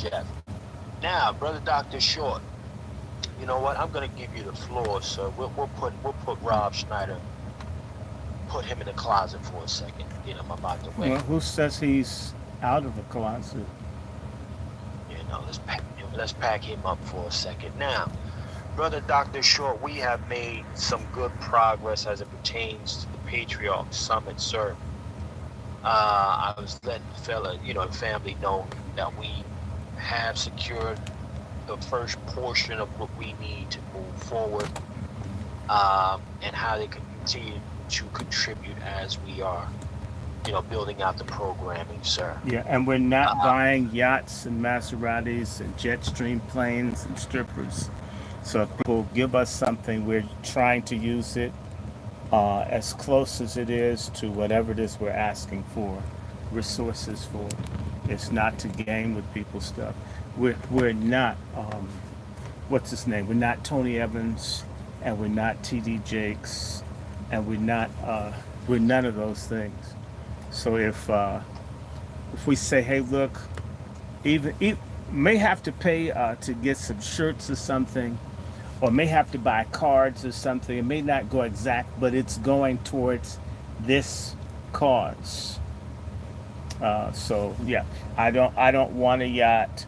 Jeff. Now, brother Dr. Short, you know what? I'm gonna give you the floor, sir. We'll put Rob Schneider, put him in the closet for a second. Get him about the way. Well, who says he's out of the closet? Let's pack him up for a second. Now, brother Dr. Short, we have made some good progress as it pertains to the Patriarch Summit, sir. I was letting family know that we have secured the first portion of what we need to move forward, and how they can continue to contribute as we are, building out the programming, sir. Yeah, and we're not Uh, buying yachts and Maseratis and jet stream planes and strippers. So if people give us something, we're trying to use it as close as it is to whatever it is we're asking for, resources for. It's not to game with people's stuff. We're not what's his name? We're not Tony Evans, and we're not T.D. Jakes, and we're none of those things. So if we say, hey, look, even may have to pay to get some shirts or something, or may have to buy cards or something. It may not go exact, but it's going towards this cause. So yeah, I don't want a yacht.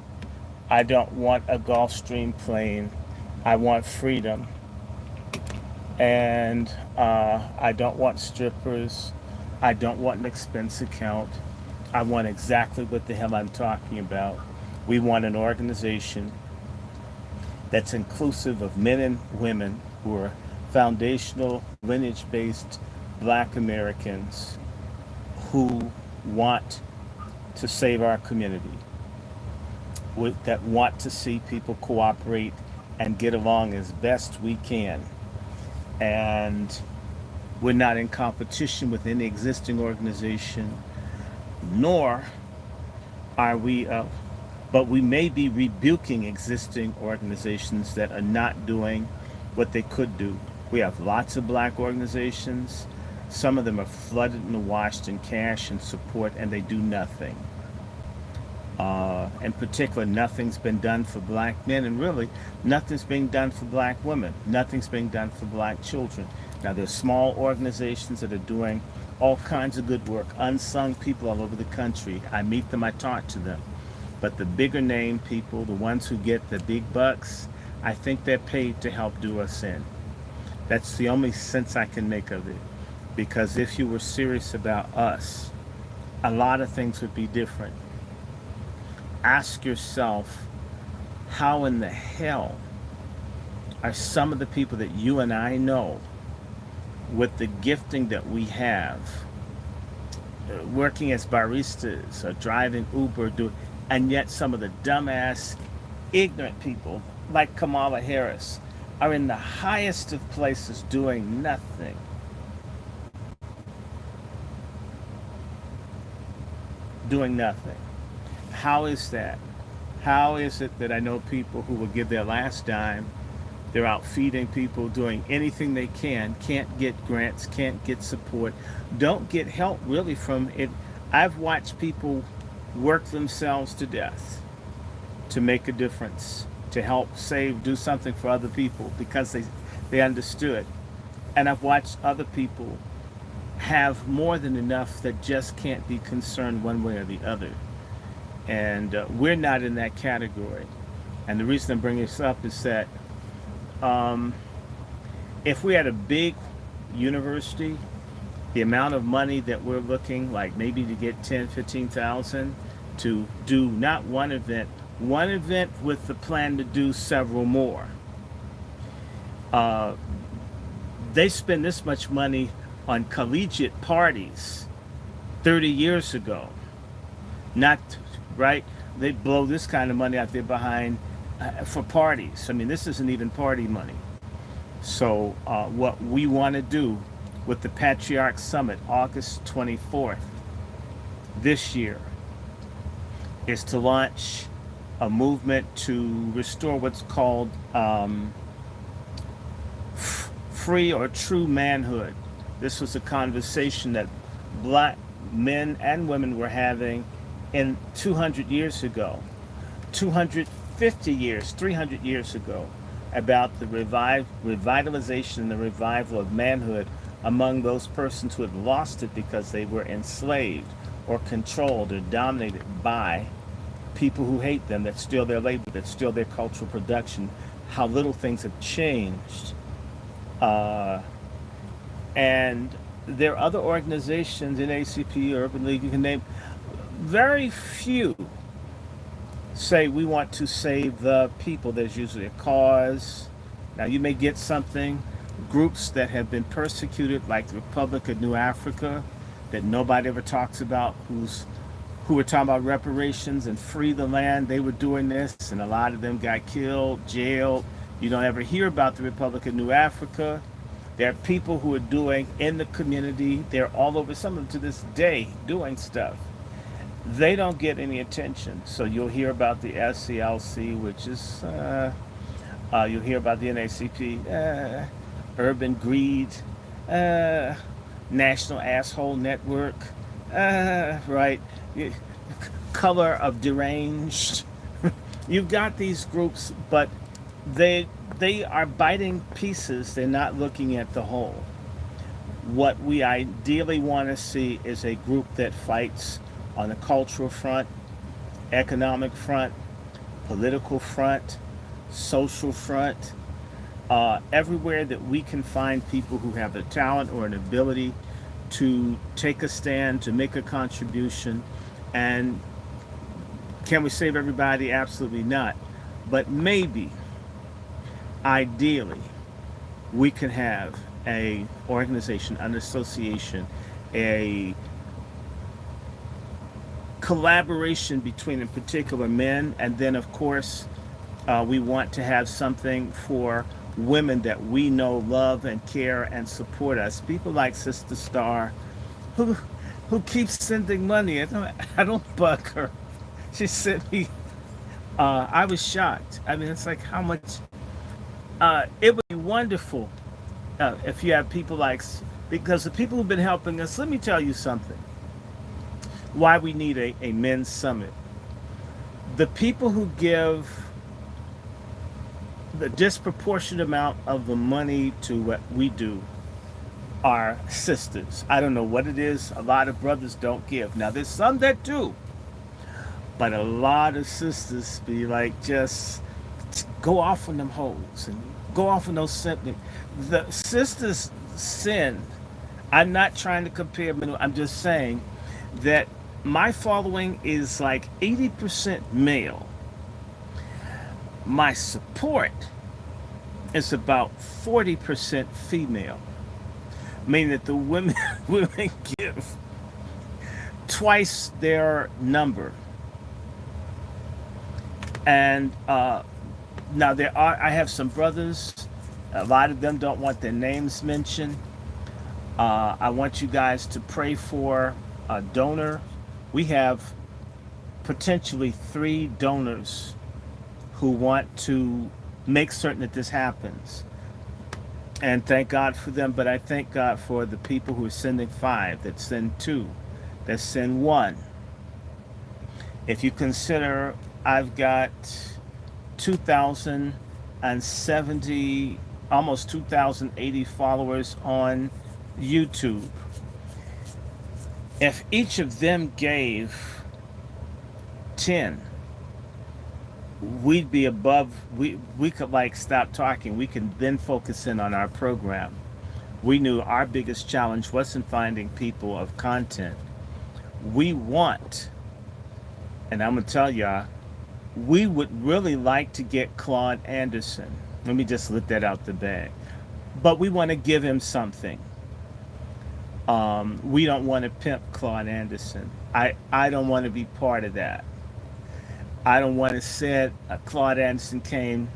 I don't want a Gulfstream plane. I want freedom, and I don't want strippers. I don't want an expense account. I want exactly what the hell I'm talking about. We want an organization that's inclusive of men and women who are foundational, lineage-based Black Americans who want to save our community, that want to see people cooperate and get along as best we can. And we're not in competition with any existing organization, nor are we, but we may be rebuking existing organizations that are not doing what they could do. We have lots of Black organizations. Some of them are flooded and washed in cash and support, and they do nothing. In particular, nothing's been done for Black men, and really, nothing's being done for Black women. Nothing's being done for Black children. Now, there's small organizations that are doing all kinds of good work, unsung people all over the country. I meet them, I talk to them. But the bigger name people, the ones who get the big bucks, I think they're paid to help do us in. That's the only sense I can make of it. Because if you were serious about us, a lot of things would be different. Ask yourself, how in the hell are some of the people that you and I know, with the gifting that we have, working as baristas or driving Uber, and yet some of the dumbass, ignorant people like Kamala Harris are in the highest of places doing nothing. Doing nothing. How is that? How is it that I know people who will give their last dime, they're out feeding people, doing anything they can, can't get grants, can't get support, don't get help really from it. I've watched people work themselves to death to make a difference, to help save, do something for other people because they understood. And I've watched other people have more than enough that just can't be concerned one way or the other. And we're not in that category. And the reason I'm bringing this up is that if we had a big university, the amount of money that we're looking like maybe to get 10, 15,000 to do not one event with the plan to do several more. They spend this much money on collegiate parties 30 years ago. Not, right? They blow this kind of money out there behind for parties. I mean, this isn't even party money. So what we want to do with the Patriarch Summit, August 24th, this year, is to launch a movement to restore what's called free or true manhood. This was a conversation that Black men and women were having in 200 years ago. 250 years, 300 years ago, about the revitalization and the revival of manhood among those persons who had lost it because they were enslaved or controlled or dominated by people who hate them, that steal their labor, that steal their cultural production, how little things have changed. Uh, and there are other organizations in ACP, Urban League, you can name, very few say we want to save the people. There's usually a cause. Now you may get something, groups that have been persecuted, like the Republic of New Africa, that nobody ever talks about, who were talking about reparations and free the land. They were doing this, and a lot of them got killed, jailed. You don't ever hear about the Republic of New Africa. There are people who are doing in the community. They're all over, some of them to this day, doing stuff. They don't get any attention. So you'll hear about the SCLC, which is, you'll hear about the NACP, Urban Greed, National Asshole Network, right? Color of Deranged. You've got these groups, but they are biting pieces. They're not looking at the whole. What we ideally want to see is a group that fights on the cultural front, economic front, political front, social front, everywhere that we can find people who have the talent or an ability to take a stand, to make a contribution. And can we save everybody? Absolutely not. But maybe, ideally, we can have a organization, an association, a collaboration between, in particular, men, and then, of course, we want to have something for women that we know love and care and support us. People like Sister Star, who keeps sending money. I don't bug her. She sent me. I was shocked. I mean, it's like how much. It would be wonderful if you have people like, because the people who've been helping us. Let me tell you something. Why we need a men's summit. The people who give the disproportionate amount of the money to what we do are sisters. I don't know what it is. A lot of brothers don't give. Now there's some that do, but a lot of sisters be like, just go off on them hoes and go off on those symptoms. The sisters sin. I'm not trying to compare. I'm just saying that my following is like 80% male. My support is about 40% female, meaning that the women give twice their number. And now I have some brothers. A lot of them don't want their names mentioned. I want you guys to pray for a donor. We have potentially 3 donors who want to make certain that this happens. And thank God for them, but I thank God for the people who are sending 5, that send 2, that send 1. If you consider, I've got 2,070, almost 2,080 followers on YouTube. If each of them gave 10, we'd be above, we could like stop talking. We can then focus in on our program. We knew our biggest challenge wasn't finding people of content. We want, and I'm gonna tell y'all, we would really like to get Claude Anderson. Let me just let that out the bag. But we want to give him something. We don't want to pimp Claude Anderson. I don't want to be part of that. I don't want to say Claude Anderson came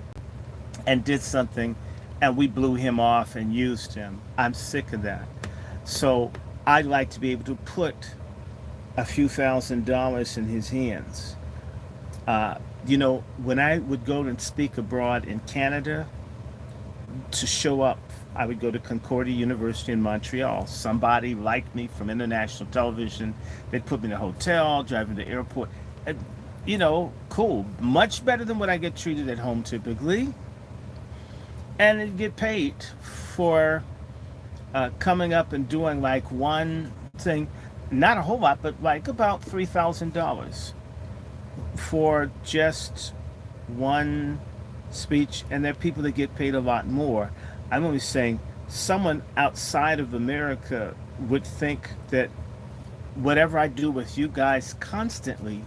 and did something and we blew him off and used him. I'm sick of that. So I'd like to be able to put a few $1,000s in his hands. When I would go and speak abroad in Canada, to show up, I would go to Concordia University in Montreal. Somebody liked me from international television. They'd put me in a hotel, drive me to the airport. cool. Much better than what I get treated at home typically. And you get paid for coming up and doing like one thing, not a whole lot, but like about $3,000 for just one speech. And there are people that get paid a lot more. I'm only saying someone outside of America would think that whatever I do with you guys constantly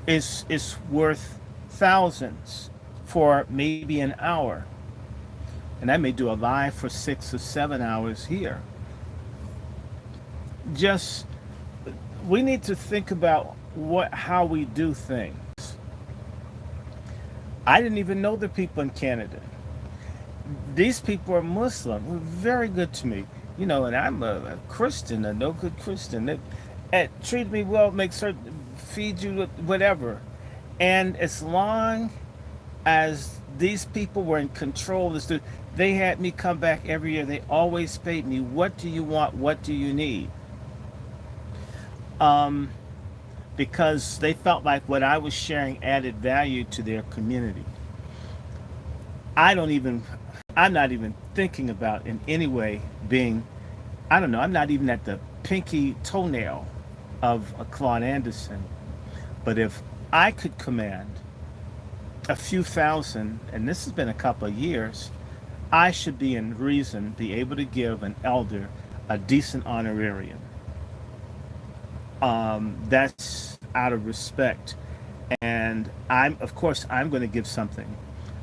is worth thousands for maybe an hour. And I may do a live for 6 or 7 hours here. Just we need to think about how we do things. I didn't even know the people in Canada. These people are Muslim, were very good to me, and I'm a Christian, a no good Christian. They treat me well, make certain, feed you whatever, and as long as these people were in control of this, they had me come back every year. They always paid me. What do you want? What do you need? Because they felt like what I was sharing added value to their community. I'm not even thinking about in any way being, I don't know, I'm not even at the pinky toenail of a Claude Anderson. But if I could command a few thousand, and this has been a couple of years, I should be in reason be able to give an elder a decent honorarium. That's out of respect. And of course, I'm going to give something.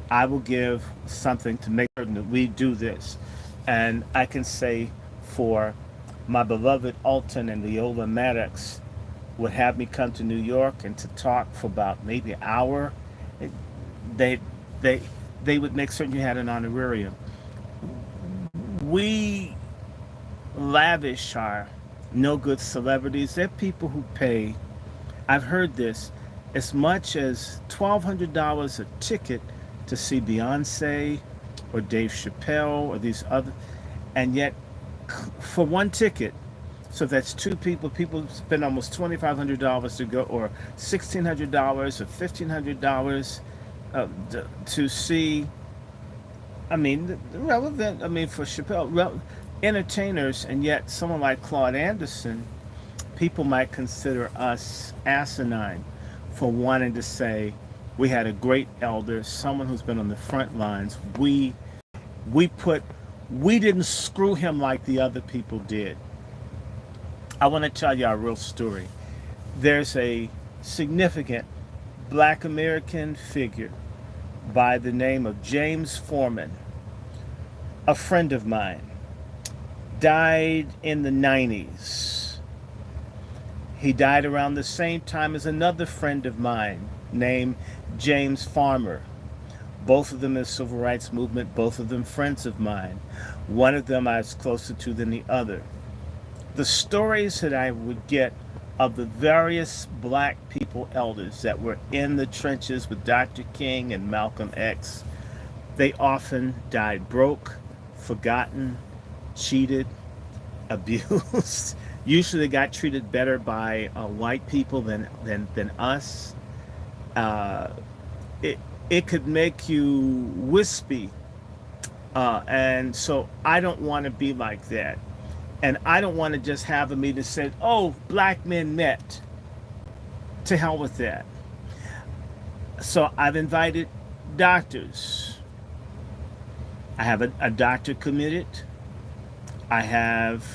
I will give something to make certain that we do this. And I can say for my beloved Alton and Leola Maddox would have me come to New York and to talk for about maybe an hour. They would make certain you had an honorarium. We lavish our no good celebrities. They're people who pay, I've heard this, as much as $1,200 a ticket to see Beyonce or Dave Chappelle or these other, and yet for one ticket, so that's two people spend almost $2,500 to go, or $1,600 or $1,500 to see, relevant, for Chappelle, entertainers, and yet someone like Claude Anderson, people might consider us asinine for wanting to say we had a great elder, someone who's been on the front lines. We didn't screw him like the other people did. I want to tell you a real story. There's a significant Black American figure by the name of James Foreman, a friend of mine, died in the 90s. He died around the same time as another friend of mine named James Farmer. Both of them in the Civil Rights Movement, both of them friends of mine. One of them I was closer to than the other. The stories that I would get of the various Black people elders that were in the trenches with Dr. King and Malcolm X, they often died broke, forgotten, cheated, abused. Usually they got treated better by white people than us. It could make you wispy. And so I don't want to be like that. And I don't want to just have a meeting that said, oh, Black men met. To hell with that. So I've invited doctors. I have a doctor committed. I have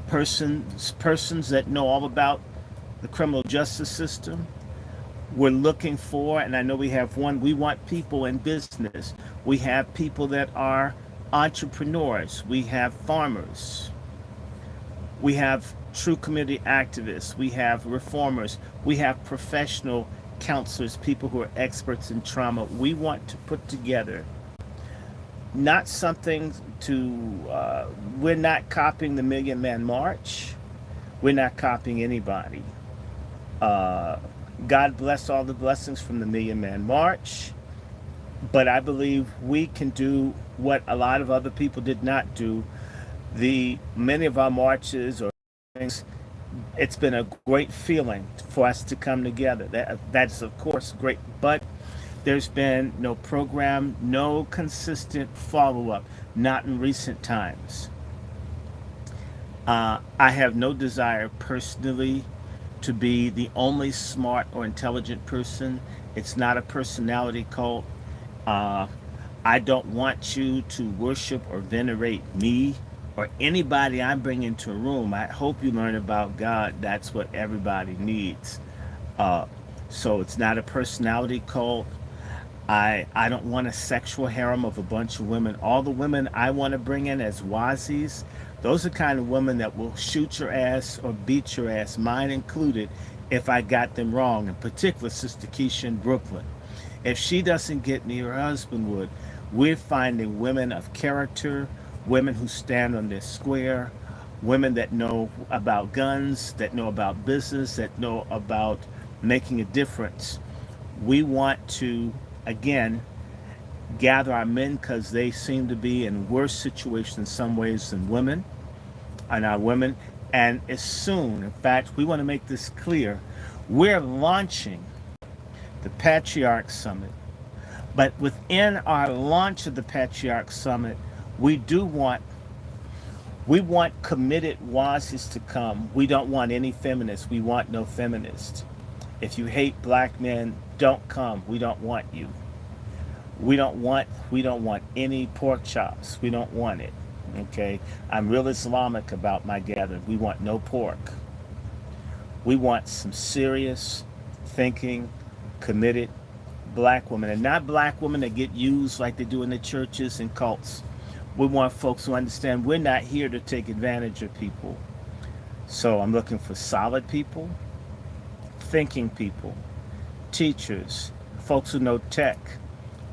persons that know all about the criminal justice system. We're looking for, and I know we have one, we want people in business. We have people that are entrepreneurs. We have farmers. We have true community activists. We have reformers. We have professional counselors, people who are experts in trauma. We want to put together not something we're not copying the Million Man March. We're not copying anybody. God bless all the blessings from the Million Man March. But I believe we can do what a lot of other people did not do. Many of our marches or things It's been a great feeling for us to come together. That's of course great, but there's been no program, no consistent follow-up, not in recent times. I have no desire personally to be the only smart or intelligent person. It's not a personality cult. Uh, I don't want you to worship or venerate me or anybody I bring into a room. I hope you learn about God. That's what everybody needs. Uh, so it's not a personality cult. I don't want a sexual harem of a bunch of women. All the women I want to bring in as wazis, those are kind of women that will shoot your ass or beat your ass, mine included, if I got them wrong. In particular, Sister Keisha in Brooklyn. If she doesn't get me, her husband would. We're finding women of character, women who stand on their square, women that know about guns, that know about business, that know about making a difference. We want to, again, gather our men because they seem to be in worse situations in some ways than women, and our women. And as soon, in fact, we want to make this clear, we're launching the Patriarch Summit. But within our launch of the Patriarch Summit, we do want we want committed wazis to come. We don't want any feminists. We want no feminists. If you hate black men, don't come. We don't want you. We don't want any pork chops. We don't want it. Okay? I'm real Islamic about my gathering. We want no pork. We want some serious thinking, committed black women, and not black women that get used like they do in the churches and cults. We want folks who understand we're not here to take advantage of people. So I'm looking for solid people, thinking people, teachers, folks who know tech.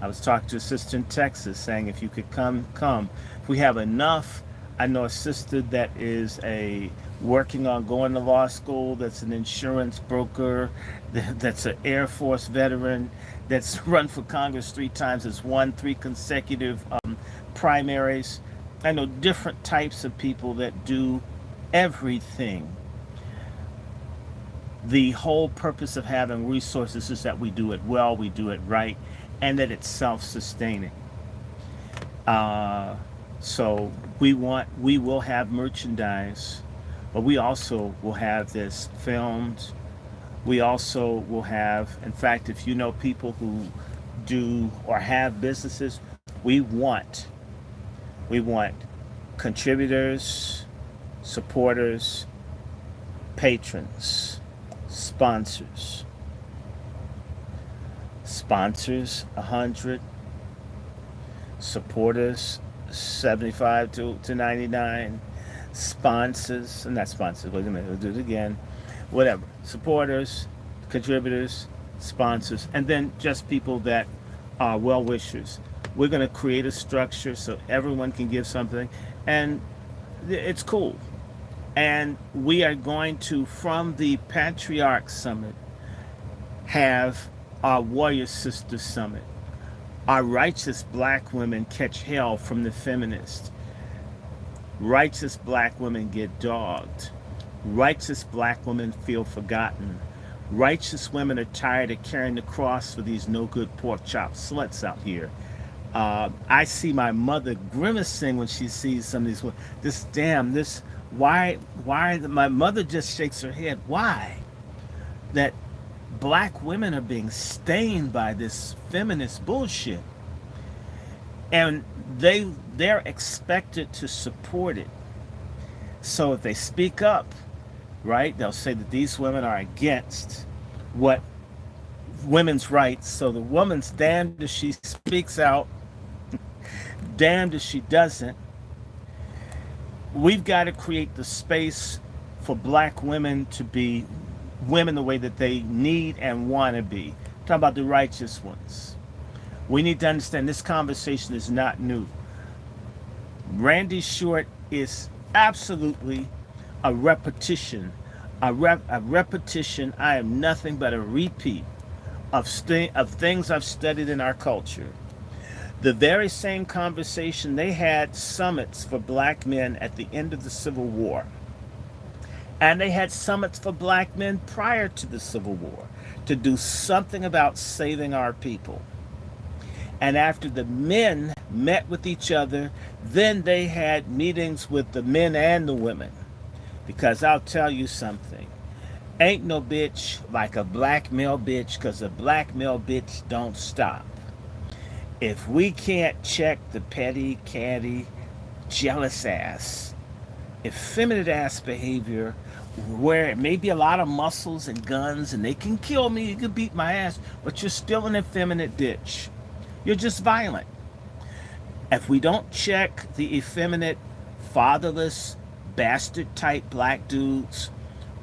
I was talking to a sister in Texas saying if you could come. If we have enough, I know a sister that is working on going to law school, that's an insurance broker, that's an Air Force veteran, that's run for Congress 3 times, has won 3 consecutive primaries. I know different types of people that do everything. The whole purpose of having resources is that we do it well, we do it right, and that it's self-sustaining. So we will have merchandise, but we also will have this filmed. We also will have, in fact, if you know people who do or have businesses, we want contributors, supporters, patrons, sponsors. Sponsors 100, supporters 75 to 99, sponsors, not sponsors, wait a minute, we'll do it again, whatever, supporters, contributors, sponsors, and then just people that are well wishers. We're going to create a structure so everyone can give something, and it's cool. And we are going to, from the Patriarch Summit, have our Warrior Sister Summit. Our righteous black women catch hell from the feminists. Righteous black women get dogged. Righteous black women feel forgotten. Righteous women are tired of carrying the cross for these no good pork chop sluts out here. I see my mother grimacing when she sees some of these. Why? My mother just shakes her head. Why? That black women are being stained by this feminist bullshit, and they're expected to support it. So if they speak up, right, they'll say that these women are against what women's rights. So the woman's damned if she speaks out, damned if she doesn't. We've got to create the space for black women to be women the way that they need and want to be. I'm talking about the righteous ones. We need to understand this conversation is not new. Randy Short is absolutely a repetition. A repetition. I am nothing but a repeat of things I've studied in our culture. The very same conversation they had summits for black men at the end of the Civil War. And they had summits for black men prior to the Civil War to do something about saving our people. And after the men met with each other, then they had meetings with the men and the women. Because I'll tell you something, ain't no bitch like a black male bitch, because a black male bitch don't stop. If we can't check the petty, catty, jealous ass, effeminate ass behavior, where it may be a lot of muscles and guns and they can kill me, you can beat my ass, but you're still an effeminate bitch. You're just violent. If we don't check the effeminate, fatherless, bastard type black dudes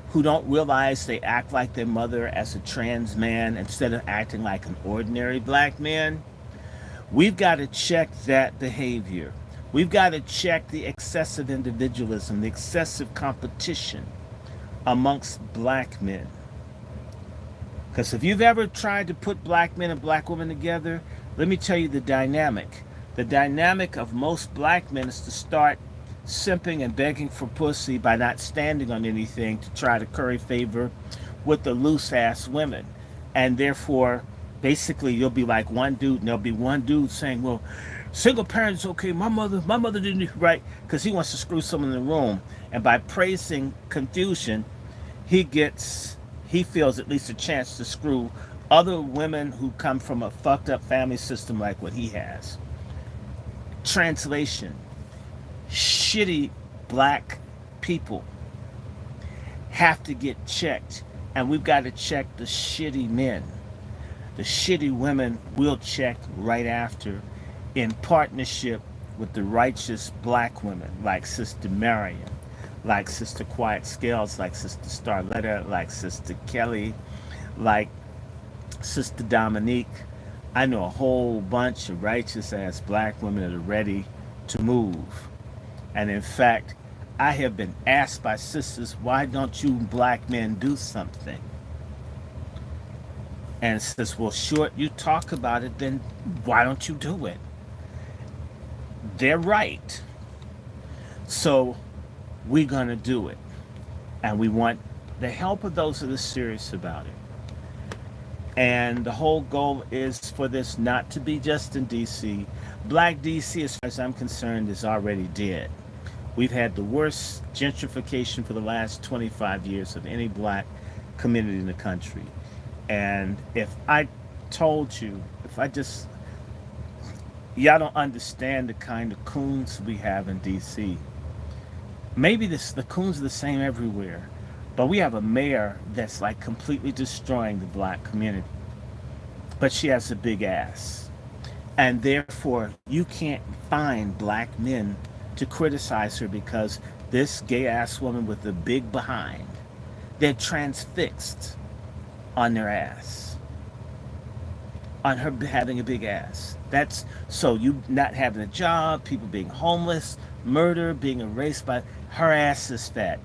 who don't realize they act like their mother as a trans man instead of acting like an ordinary black man, we've got to check that behavior. We've got to check the excessive individualism, the excessive competition amongst black men. Because if you've ever tried to put black men and black women together, let me tell you the dynamic. The dynamic of most black men is to start simping and begging for pussy by not standing on anything to try to curry favor with the loose ass women. And therefore, basically, you'll be like one dude, and there'll be one dude saying, well, single parents, okay, my mother didn't, right? Because he wants to screw someone in the room. And by praising confusion, he feels at least a chance to screw other women who come from a fucked up family system like what he has. Translation: shitty black people have to get checked, and we've got to check the shitty men. The shitty women will check right after, in partnership with the righteous black women like Sister Marion, like Sister Quiet Scales, like Sister Starletta, like Sister Kelly, like Sister Dominique. I know a whole bunch of righteous ass black women that are ready to move. And in fact, I have been asked by sisters, why don't you black men do something? And says, well, Short, you talk about it, then why don't you do it? They're right. So we're going to do it. And we want the help of those that are serious about it. And the whole goal is for this not to be just in D.C. Black D.C., as far as I'm concerned, is already dead. We've had the worst gentrification for the last 25 years of any black community in the country. And if I told you, y'all don't understand the kind of coons we have in D.C. Maybe the coons are the same everywhere, but we have a mayor that's like completely destroying the black community. But she has a big ass. And therefore, you can't find black men to criticize her because this gay ass woman with a big behind, they're transfixed on their ass, on her having a big ass. That's so you not having a job, people being homeless, murder, being erased by her ass is fat.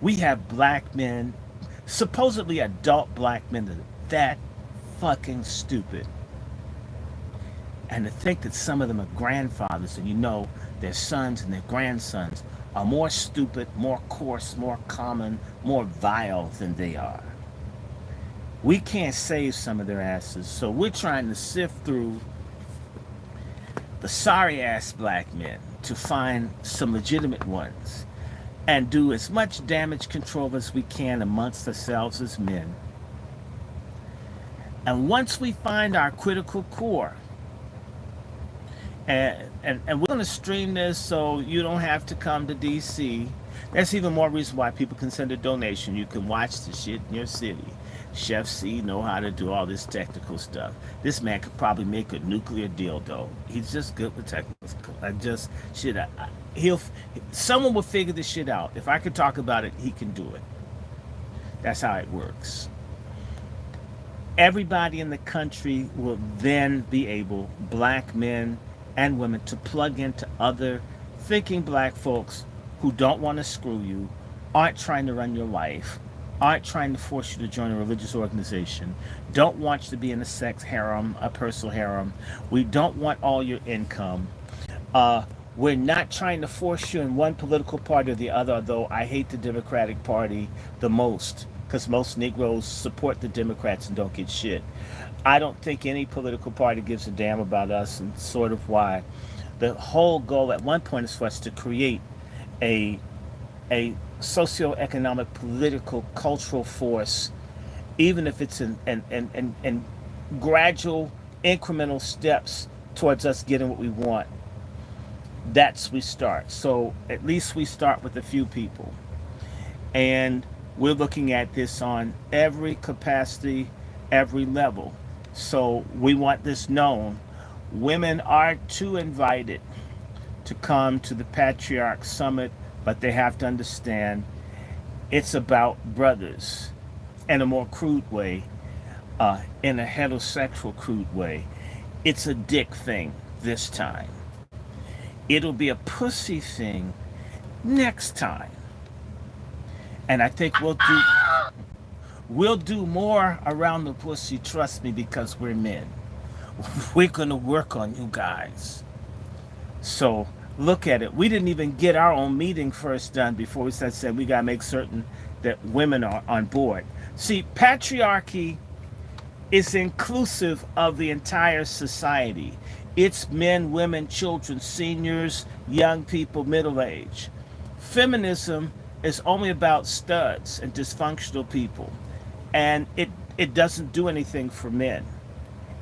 We have black men, supposedly adult black men, that fucking stupid. And to think that some of them are grandfathers, and you know their sons and their grandsons are more stupid, more coarse, more common, more vile than they are. We can't save some of their asses, so we're trying to sift through the sorry ass black men to find some legitimate ones and do as much damage control as we can amongst ourselves as men. And once we find our critical core, and we're going to stream this so you don't have to come to DC. That's even more reason why people can send a donation. You can watch the shit in your city. Chef C know how to do all this technical stuff. This man could probably make a nuclear dildo. He's just good with technical. Someone will figure this shit out. If I could talk about it, he can do it. That's how it works. Everybody in the country will then be able, black men and women, to plug into other thinking black folks who don't want to screw you, aren't trying to run your life, aren't trying to force you to join a religious organization, don't want you to be in a sex harem, a personal harem. We don't want all your income. We're not trying to force you in one political party or the other, although I hate the Democratic Party the most because most Negroes support the Democrats and don't get shit. I don't think any political party gives a damn about us, and sort of why. The whole goal at one point is for us to create a socioeconomic, political, cultural force, even if it's in gradual, incremental steps towards us getting what we want. That's we start. So at least we start with a few people. And we're looking at this on every capacity, every level. So we want this known. Women are too invited to come to the Patriarch Summit, but they have to understand it's about brothers in a more crude way, in a heterosexual crude way. It's a dick thing this time. It'll be a pussy thing next time. And I think we'll do more around the pussy, trust me, because we're men. We're gonna work on you guys. So look at it. We didn't even get our own meeting first done before we said we gotta make certain that women are on board. See, patriarchy is inclusive of the entire society. It's men, women, children, seniors, young people, middle age. Feminism is only about studs and dysfunctional people. And it doesn't do anything for men.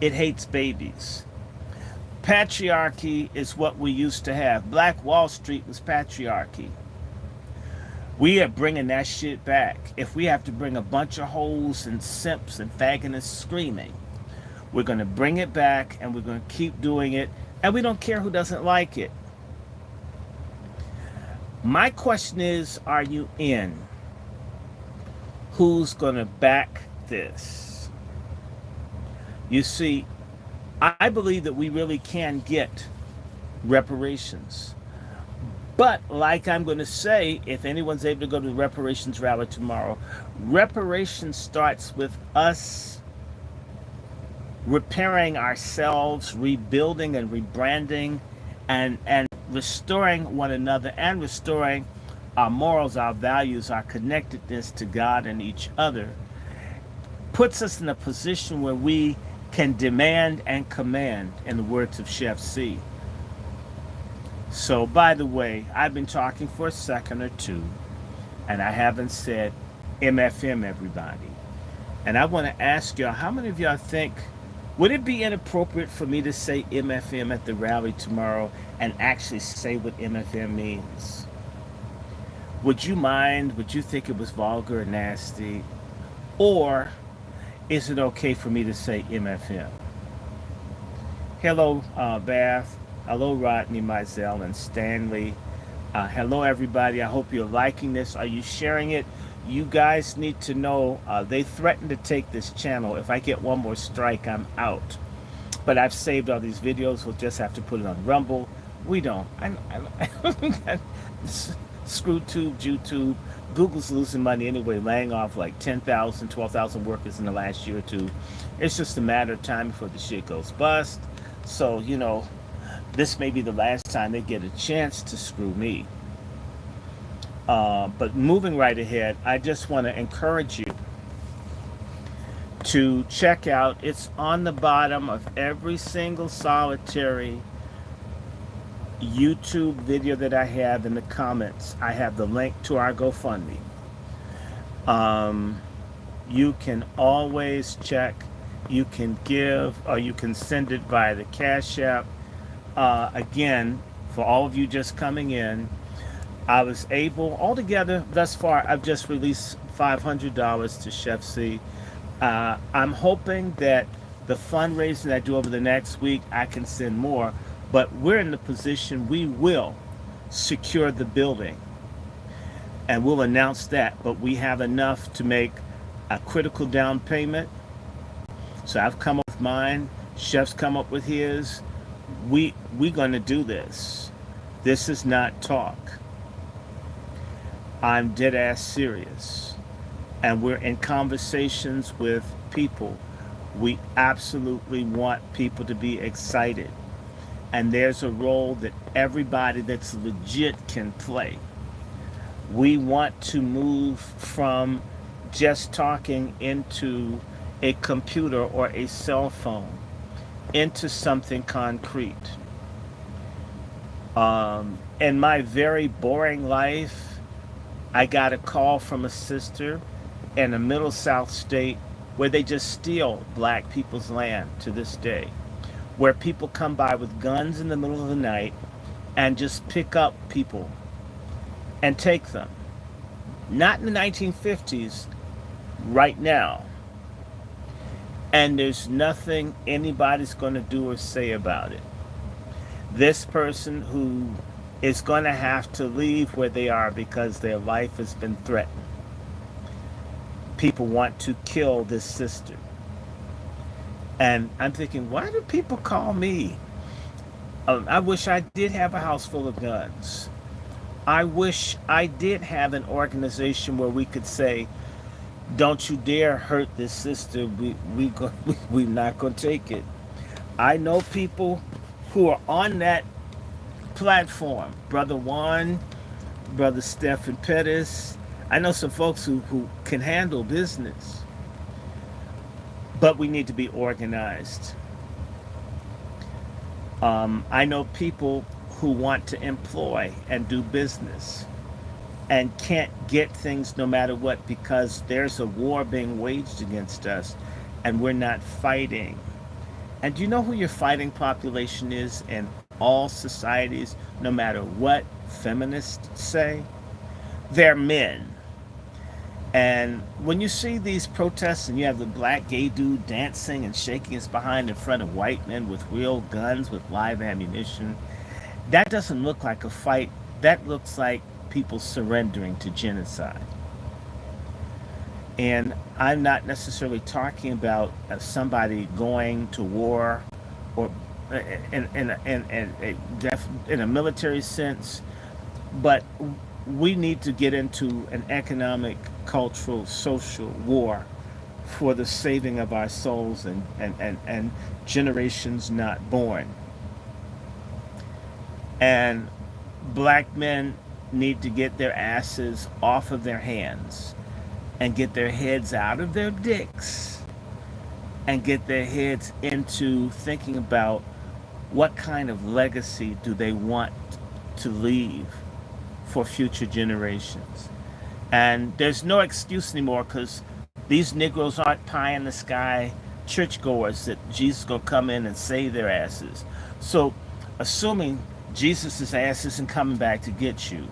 It hates babies. Patriarchy is what we used to have. Black Wall Street was patriarchy. We are bringing that shit back. If we have to bring a bunch of hoes and simps and faggots screaming, we're going to bring it back and we're going to keep doing it. And we don't care who doesn't like it. My question is, are you in? Who's going to back this? You see, I believe that we really can get reparations. But like I'm going to say, if anyone's able to go to the reparations rally tomorrow, reparations starts with us repairing ourselves, rebuilding and rebranding, and restoring one another and restoring our morals, our values, our connectedness to God and each other, puts us in a position where we can demand and command, in the words of Chef C. So, by the way, I've been talking for a second or two, and I haven't said MFM, everybody. And I want to ask y'all, how many of y'all think, would it be inappropriate for me to say MFM at the rally tomorrow and actually say what MFM means? Would you mind? Would you think it was vulgar or nasty? Or is it okay for me to say MFM? Hello, Bath. Hello, Rodney, Mizell, and Stanley. Hello, everybody. I hope you're liking this. Are you sharing it? You guys need to know they threatened to take this channel. If I get one more strike, I'm out. But I've saved all these videos. We'll just have to put it on Rumble. We don't. ScrewTube, YouTube. Google's losing money anyway, laying off like 10,000, 12,000 workers in the last year or two. It's just a matter of time before the shit goes bust. So, you know, this may be the last time they get a chance to screw me. But moving right ahead, I just want to encourage you to check out, it's on the bottom of every single solitary YouTube video that I have in the comments. I have the link to our GoFundMe. You can always check, you can give, or you can send it via the Cash App. Again, for all of you just coming in, I was able, altogether, thus far, I've just released $500 to Chef C. I'm hoping that the fundraising I do over the next week, I can send more, but we're in the position we will secure the building, and we'll announce that, but we have enough to make a critical down payment. So I've come up with mine, Chef's come up with his. We're going to do this. This is not talk. I'm dead ass serious. And we're in conversations with people. We absolutely want people to be excited. and there's a role that everybody that's legit can play. We want to move from just talking into a computer or a cell phone into something concrete. In my very boring life, I got a call from a sister in a middle South state where they just steal black people's land to this day, where people come by with guns in the middle of the night and just pick up people and take them. Not in the 1950s, right now. And there's nothing anybody's going to do or say about it. This person who is going to have to leave where they are because their life has been threatened. People want to kill this sister. And I'm thinking, why do people call me? I wish I did have a house full of guns. I wish I did have an organization where we could say, don't you dare hurt this sister. We're not going to take it. I know people who are on that platform. Brother Juan, Brother Stephen Pettis. I know some folks who can handle business. But we need to be organized. I know people who want to employ and do business and can't get things no matter what because there's a war being waged against us and we're not fighting. And do you know who your fighting population is in all societies, no matter what feminists say? They're men. And when you see these protests and you have the black gay dude dancing and shaking his behind in front of white men with real guns, with live ammunition, that doesn't look like a fight. That looks like people surrendering to genocide. And I'm not necessarily talking about somebody going to war or in a military sense, but we need to get into an economic, cultural, social war for the saving of our souls and generations not born. And black men need to get their asses off of their hands and get their heads out of their dicks and get their heads into thinking about what kind of legacy do they want to leave for future generations. And there's no excuse anymore because these Negroes aren't pie in the sky churchgoers that Jesus will come in and save their asses. So assuming Jesus' ass isn't coming back to get you,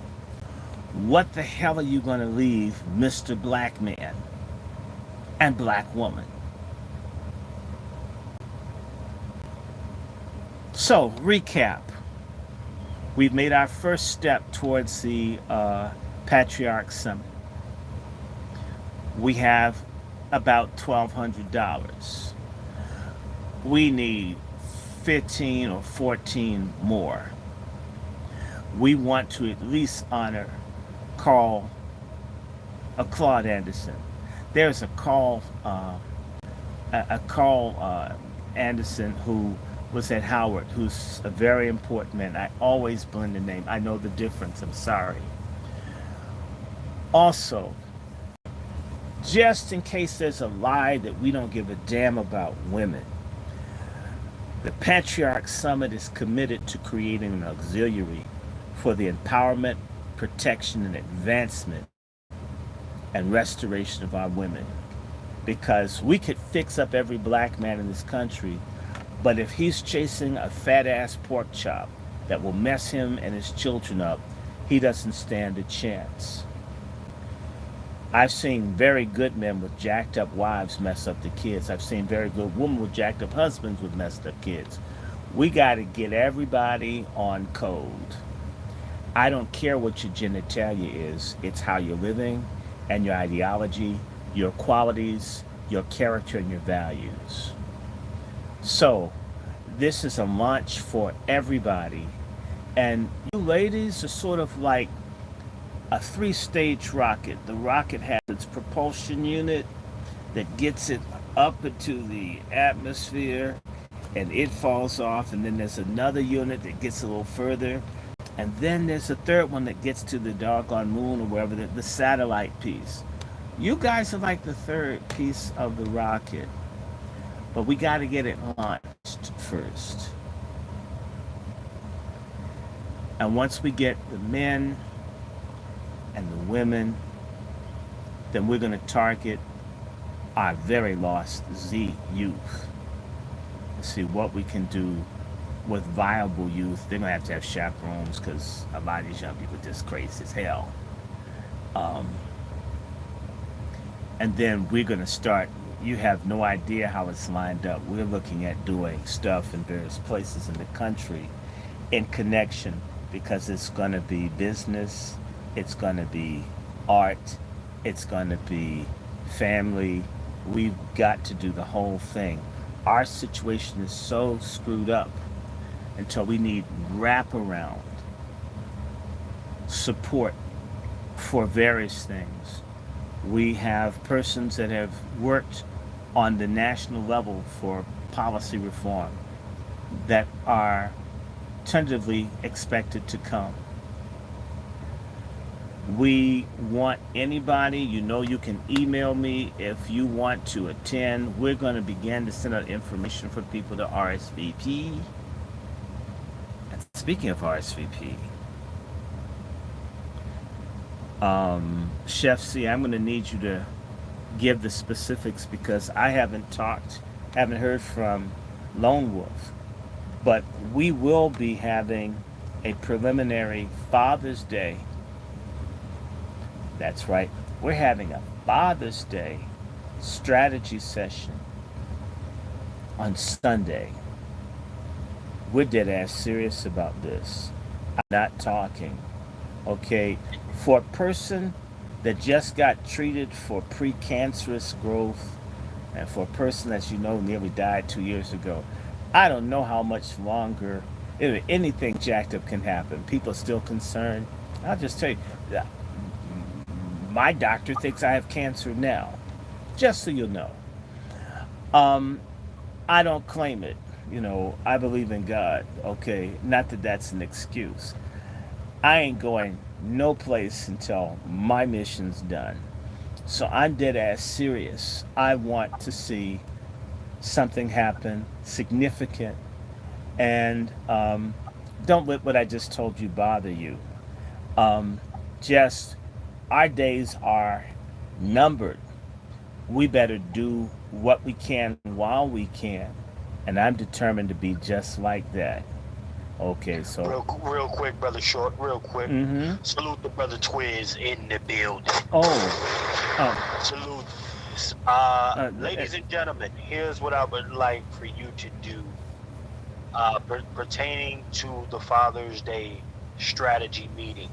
what the hell are you going to leave Mr. Black Man and Black Woman? So, recap. We've made our first step towards the Patriarch Summit. We have about $1,200. We need 15 or 14 more. We want to at least honor Claude Anderson. There's a Carl Anderson who was at Howard, who's a very important man. I always blend the name. I know the difference. I'm sorry. Also, just in case there's a lie that we don't give a damn about women, the Patriarch Summit is committed to creating an auxiliary for the empowerment, protection, and advancement and restoration of our women. Because we could fix up every black man in this country, but if he's chasing a fat-ass pork chop that will mess him and his children up, he doesn't stand a chance. I've seen very good men with jacked up wives mess up the kids. I've seen very good women with jacked up husbands with messed up kids. We got to get everybody on code. I don't care what your genitalia is. It's how you're living and your ideology, your qualities, your character, and your values. So, this is a launch for everybody. And you ladies are sort of like a 3-stage rocket. The rocket has its propulsion unit that gets it up into the atmosphere. and it falls off, and then there's another unit that gets a little further, and then there's a third one that gets to the doggone moon or wherever, the satellite piece. You guys are like the third piece of the rocket, but we got to get it launched first. And once we get the men and the women, then we're going to target our very lost Z youth. See what we can do with viable youth. They're going to have chaperones because a lot of these young people are just crazy as hell. And then we're going to start. You have no idea how it's lined up. We're looking at doing stuff in various places in the country in connection, because it's going to be business, it's going to be art, it's going to be family. We've got to do the whole thing. Our situation is so screwed up until we need wraparound support for various things. We have persons that have worked on the national level for policy reform that are tentatively expected to come. We want anybody, you can email me if you want to attend. We're going to begin to send out information for people to RSVP. And speaking of RSVP, Chef C, I'm going to need you to give the specifics, because I haven't heard from Lone Wolf. But we will be having a preliminary Father's Day. That's right. We're having a Father's Day strategy session on Sunday. We're dead ass serious about this. I'm not talking. Okay, for a person that just got treated for precancerous growth, and for a person that nearly died 2 years ago, I don't know how much longer anything jacked up can happen. People are still concerned. I'll just tell you, my doctor thinks I have cancer now, just so you know. I don't claim it. I believe in God. Okay, not that that's an excuse. I ain't going no place until my mission's done. So I'm dead ass serious. I want to see something happen significant, and don't let what I just told you bother you. Just our days are numbered. We better do what we can while we can, and I'm determined to be just like that. Okay, so real quick, brother Short. Real quick. Mm-hmm. Salute the brother Twiz in the building. Salute. Ladies and gentlemen, here's what I would like for you to do pertaining to the Father's Day strategy meeting.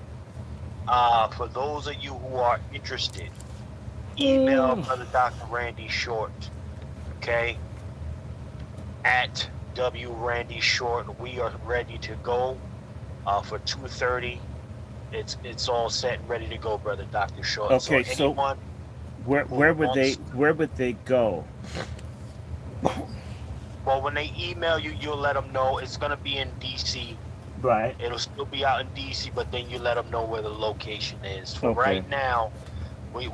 For those of you who are interested, email Brother Dr. Randy Short, okay, at DrRandyShort. We are ready to go for 2:30. It's all set and ready to go, Brother Dr. Short. Okay, so where would they go? Well, when they email you, you'll let them know it's gonna be in DC. Right. It'll still be out in DC, but then you let them know where the location is. For right now, we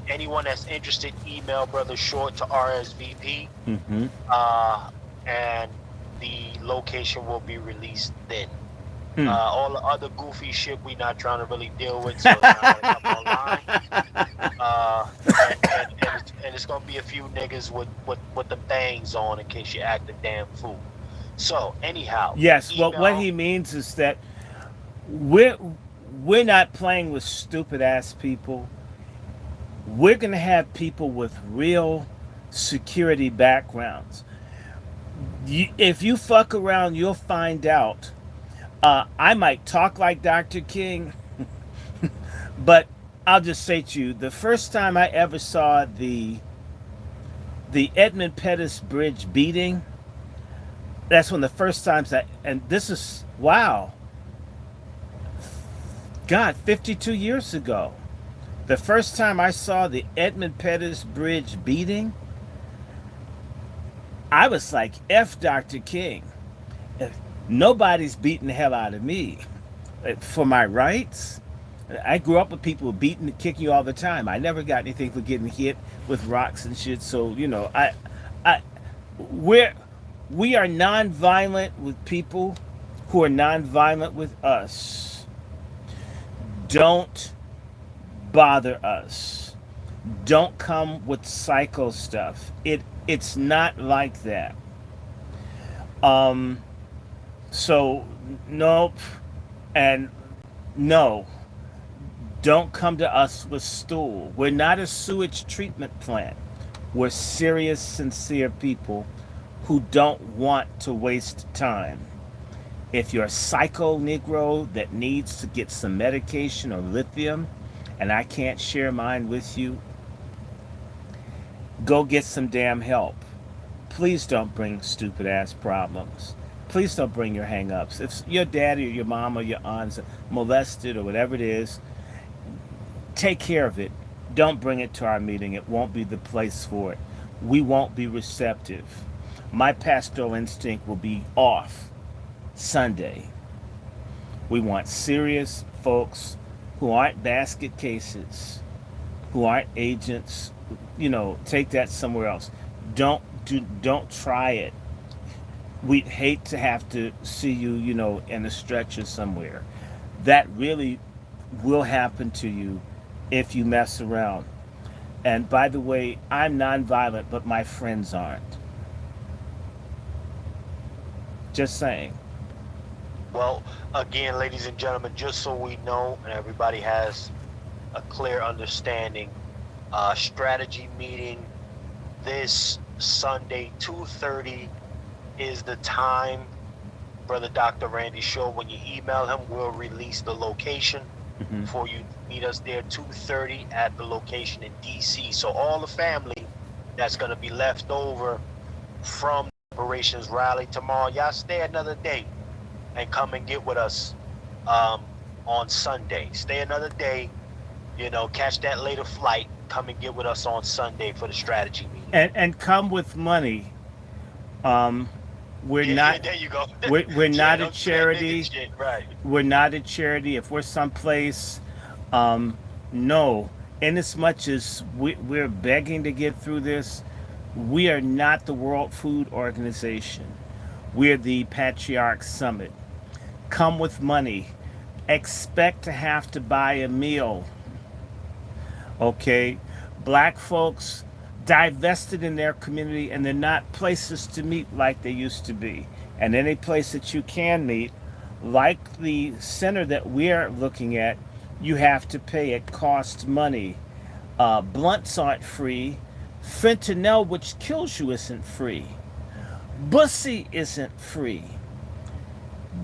anyone that's interested, email Brother Short to RSVP. Mm-hmm. And the location will be released then. All the other goofy shit we not trying to really deal with, so it's not up online. And it's gonna be a few niggas with the bangs on in case you act a damn fool. So anyhow, yes. Well, what he means is that we're not playing with stupid ass people. We're gonna have people with real security backgrounds. If you fuck around, you'll find out. I might talk like Dr. King, but I'll just say to you, the first time I ever saw the Edmund Pettus Bridge beating, that's one of the first times and this is, wow, God, 52 years ago. The first time I saw the Edmund Pettus Bridge beating, I was like, F Dr. King. Nobody's beating the hell out of me for my rights. I grew up with people beating and kicking you all the time. I never got anything for getting hit with rocks and shit. So I, we're we are nonviolent with people who are nonviolent with us. Don't bother us. Don't come with psycho stuff. It's not like that. Um, so nope, and no. Don't come to us with stool. We're not a sewage treatment plant. We're serious, sincere people who don't want to waste time. If you're a psycho Negro that needs to get some medication or lithium, and I can't share mine with you, go get some damn help. Please don't bring stupid ass problems. Please don't bring your hang ups. If your daddy or your mom or your aunt's molested or whatever it is, take care of it. Don't bring it to our meeting. It won't be the place for it. We won't be receptive. My pastoral instinct will be off Sunday. We want serious folks who aren't basket cases, who aren't agents. Take that somewhere else. Don't try it. We'd hate to have to see you, in a stretcher somewhere. That really will happen to you if you mess around. And by the way, I'm nonviolent, but my friends aren't. Just saying. Well, again, ladies and gentlemen, just so we know and everybody has a clear understanding, strategy meeting this Sunday, 2:30 is the time. Brother Dr. Randy Short, when you email him, we'll release the location for you to meet us there, 2:30 at the location in DC. So all the family that's going to be left over from Operations Rally tomorrow, y'all stay another day and come and get with us on Sunday. Stay another day, catch that later flight, come and get with us on Sunday for the strategy meeting. And come with money. We're Yeah, not. there you go. We're not a don't charity. shit, right. We're not a charity. If we're someplace, no. In as much as we're begging to get through this, we are not the World Food Organization. We're the Patriarch Summit. Come with money. Expect to have to buy a meal. Okay? Black folks divested in their community, and they're not places to meet like they used to be. And any place that you can meet, like the center that we're looking at, you have to pay. It costs money. Blunts aren't free. Fentanyl, which kills you, isn't free. Bussy isn't free.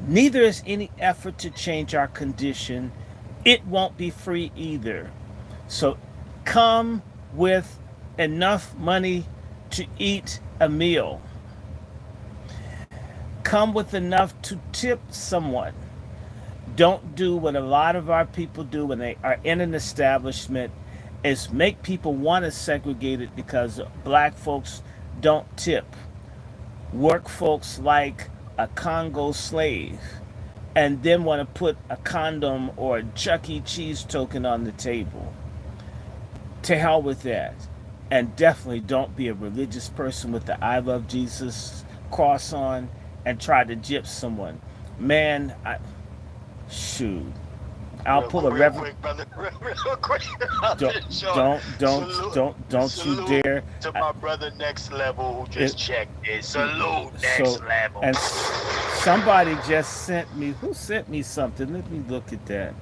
Neither is any effort to change our condition. It won't be free either. So come with enough money to eat a meal. Come with enough to tip someone. Don't do what a lot of our people do when they are in an establishment, is make people want to segregate it because black folks don't tip. Work folks like a Congo slave and then want to put a condom or a Chuck E. Cheese token on the table. To hell with that. And definitely don't be a religious person with the I love Jesus cross on and try to gyp someone. Man, shoot. I'll pull a reverend. Real quick. Don't you dare. To my brother Next Level who just checked it. Salute Next Level. And somebody just sent me. Who sent me something? Let me look at that.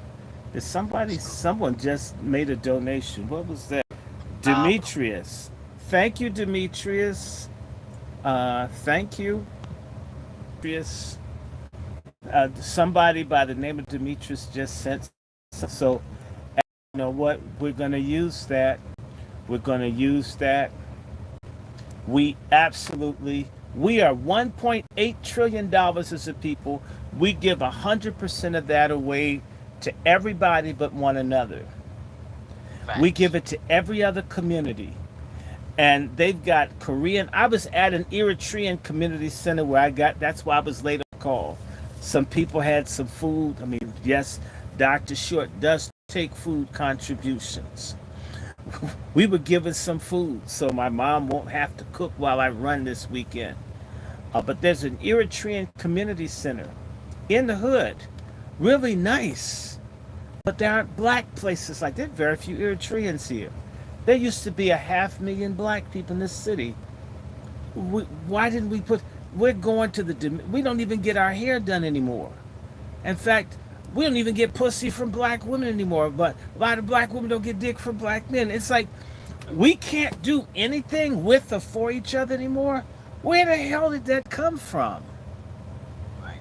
Someone just made a donation. What was that? Demetrius. Thank you, Demetrius. Thank you, Demetrius. Somebody by the name of Demetrius just sent. So, you know what? We're going to use that. We're going to use that. We are $1.8 trillion as a people. We give 100% of that away to everybody but one another. Facts. We give it to every other community. And they've got Korean. I was at an Eritrean community center where that's why I was later called. Some people had some food. I mean, yes, Dr. Short does take food contributions. We were given some food so my mom won't have to cook while I run this weekend. But there's an Eritrean community center in the hood, really nice. But there aren't black places like that. Very few Eritreans here. There used to be a 500,000 black people in this city. Why didn't we put? We're going to the. We don't even get our hair done anymore. In fact, we don't even get pussy from black women anymore. But a lot of black women don't get dick from black men. It's like we can't do anything with or for each other anymore. Where the hell did that come from? Right.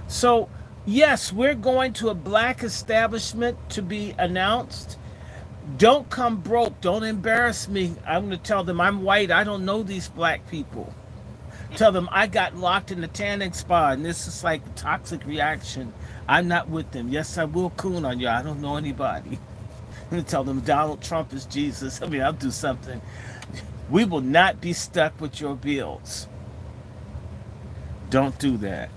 So, yes, we're going to a black establishment to be announced. Don't come broke. Don't embarrass me. I'm going to tell them I'm white. I don't know these black people. Tell them I got locked in the tanning spa and this is like a toxic reaction. I'm not with them. Yes, I will coon on you. I don't know anybody. I'm going to tell them Donald Trump is Jesus. I mean, I'll do something. We will not be stuck with your bills. Don't do that.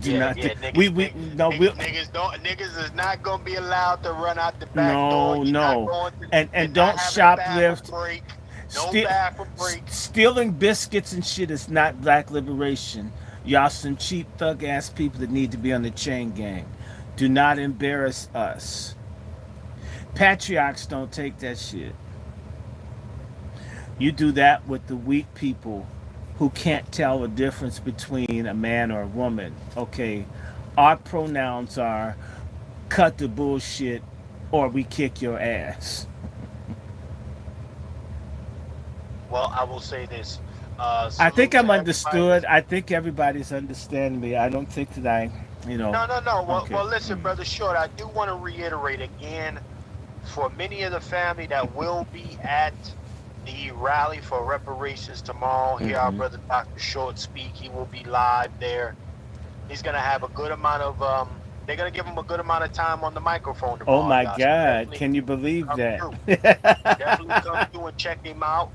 Do Yeah, not. yeah, We no. Niggas is not gonna be allowed to run out the back door. No, You're not no, going to, and you're don't not having a bathroom shoplift. break. No Ste- bathroom break. Stealing biscuits and shit is not black liberation. Y'all some cheap thug ass people that need to be on the chain gang. Do not embarrass us. Patriarchs don't take that shit. You do that with the weak people who can't tell the difference between a man or a woman. Okay, our pronouns are cut the bullshit or we kick your ass. Well, I will say this. I think Salute I'm to everybody. understood. I think everybody's understanding me. I don't think that No, no, no. okay. Well, listen, brother Short. I do want to reiterate again for many of the family that will be at the rally for reparations tomorrow. Hear our Mm-hmm. brother Dr. Short speak. He will be live there. He's gonna have a good amount of. They're gonna give him a good amount of time on the microphone Oh tomorrow, my y'all. So God. definitely Can you believe come that? through. Definitely come through and check him out.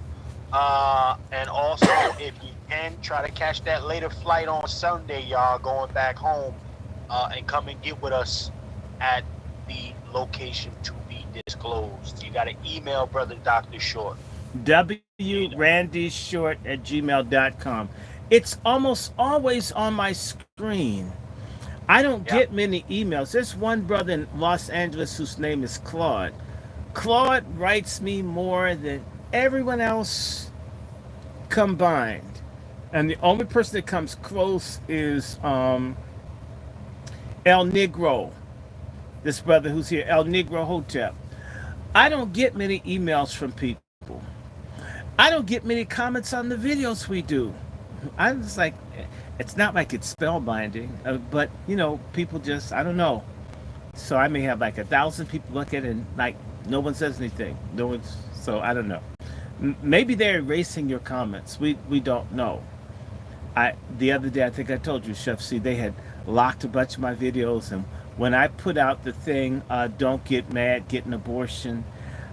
And also, if you can, try to catch that later flight on Sunday, y'all, going back home, and come and get with us at the location to be disclosed. You got to email Brother Dr. Short. You know, DrRandyShort at gmail.com. It's almost always on my screen. I don't yeah. get many emails. There's one brother in Los Angeles whose name is Claude. Claude writes me more than everyone else combined. And the only person that comes close is El Negro, this brother who's here, El Negro Hotep. I don't get many emails from people. I don't get many comments on the videos we do. I'm just like, it's not like it's spellbinding, but people just, I don't know. So I may have like 1,000 people look at it and like no one says anything. No one's, so I don't know. Maybe they're erasing your comments. We don't know. The other day I think I told you, Chef C, they had locked a bunch of my videos, and when I put out the thing, don't get mad, get an abortion,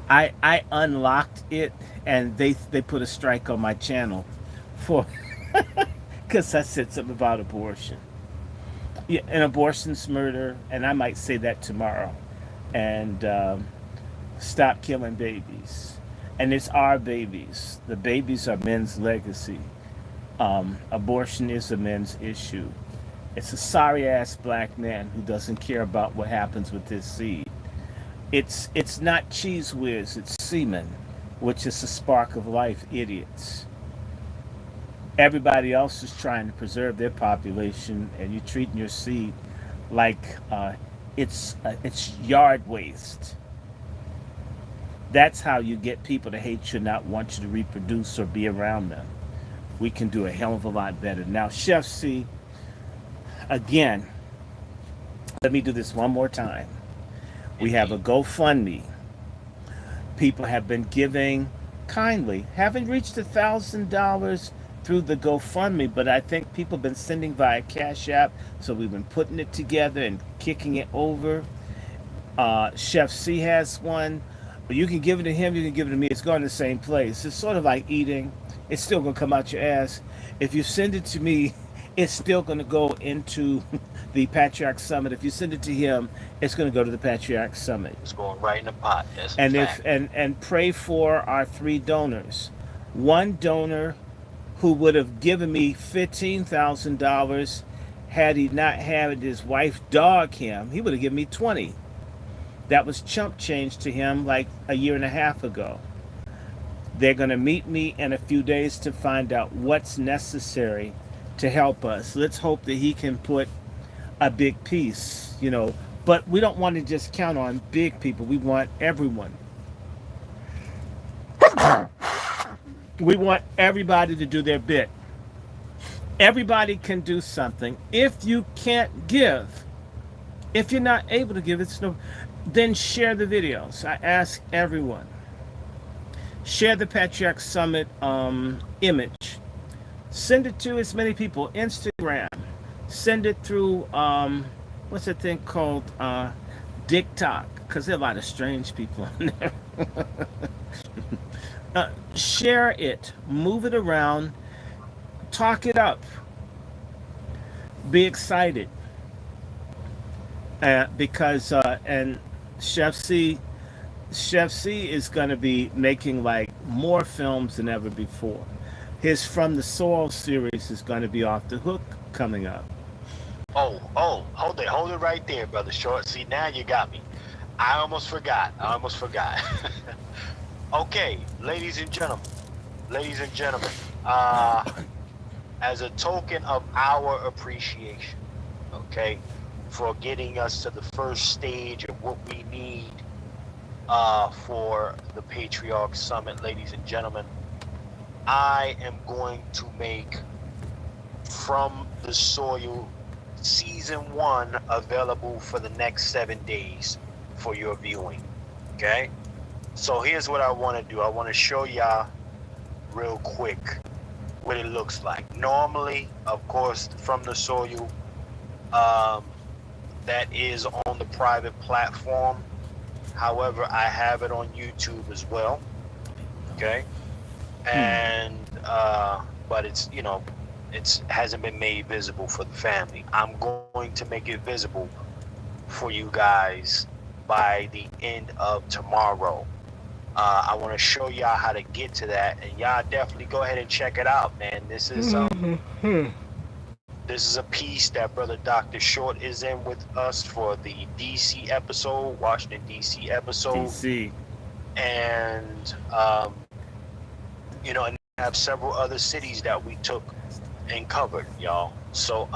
I unlocked it, and they put a strike on my channel for because I said something about abortion. Yeah, and abortion's murder, and I might say that tomorrow. And stop killing babies. And it's our babies. The babies are men's legacy. Abortion is a men's issue. It's a sorry ass black man who doesn't care about what happens with his seed. It's not cheese whiz, it's semen, which is the spark of life, idiots. Everybody else is trying to preserve their population, and you're treating your seed like it's yard waste. That's how you get people to hate you, not want you to reproduce or be around them. We can do a hell of a lot better. Now, Chef C, again, let me do this one more time. We have a indeed. GoFundMe. People have been giving kindly. Haven't reached $1,000 through the GoFundMe, but I think people have been sending via Cash App, so we've been putting it together and kicking it over. Chef C has one. You can give it to him, you can give it to me. It's going to the same place. It's sort of like eating. It's still going to come out your ass. If you send it to me, it's still going to go into the Patriarch Summit. If you send it to him, it's going to go to the Patriarch Summit. It's going right in the pot. That's a And fact. and pray for our three donors. One donor who would have given me $15,000 had he not had his wife dog him, he would have given me 20. That was chump change to him like a year and a half ago. They're going to meet me in a few days to find out what's necessary to help us. Let's hope that he can put a big piece, you know. But we don't want to just count on big people. We want everyone. We want everybody to do their bit. Everybody can do something. If you can't give, if you're not able to give, then share the videos. I ask everyone. Share the Patriarch Summit image. Send it to as many people. Instagram. Send it through, what's that thing called? TikTok. Because there are a lot of strange people on there. Share it. Move it around. Talk it up. Be excited. Because, and Chef C is going to be making like more films than ever before. His From the Soil series is going to be off the hook coming up. Oh, hold it right there, Brother Short. See, now you got me. I almost forgot. Okay, ladies and gentlemen, as a token of our appreciation, okay, for getting us to the first stage of what we need for the Patriarch Summit, ladies and gentlemen, I am going to make From the Soil Season 1 available for the next 7 days for your viewing, okay? So here's what I want to do. I want to show y'all real quick what it looks like. Normally, of course, From the Soil, that is on the private platform. However, I have it on YouTube as well, okay? And but it's, you know, it hasn't been made visible for the family. I'm going to make it visible for you guys by the end of tomorrow. I want to show y'all how to get to that, and y'all definitely go ahead and check it out, man. This is this is a piece that Brother Dr. Short is in with us for the DC episode, Washington DC episode. DC. And you know, and we have several other cities that we took and covered, y'all. So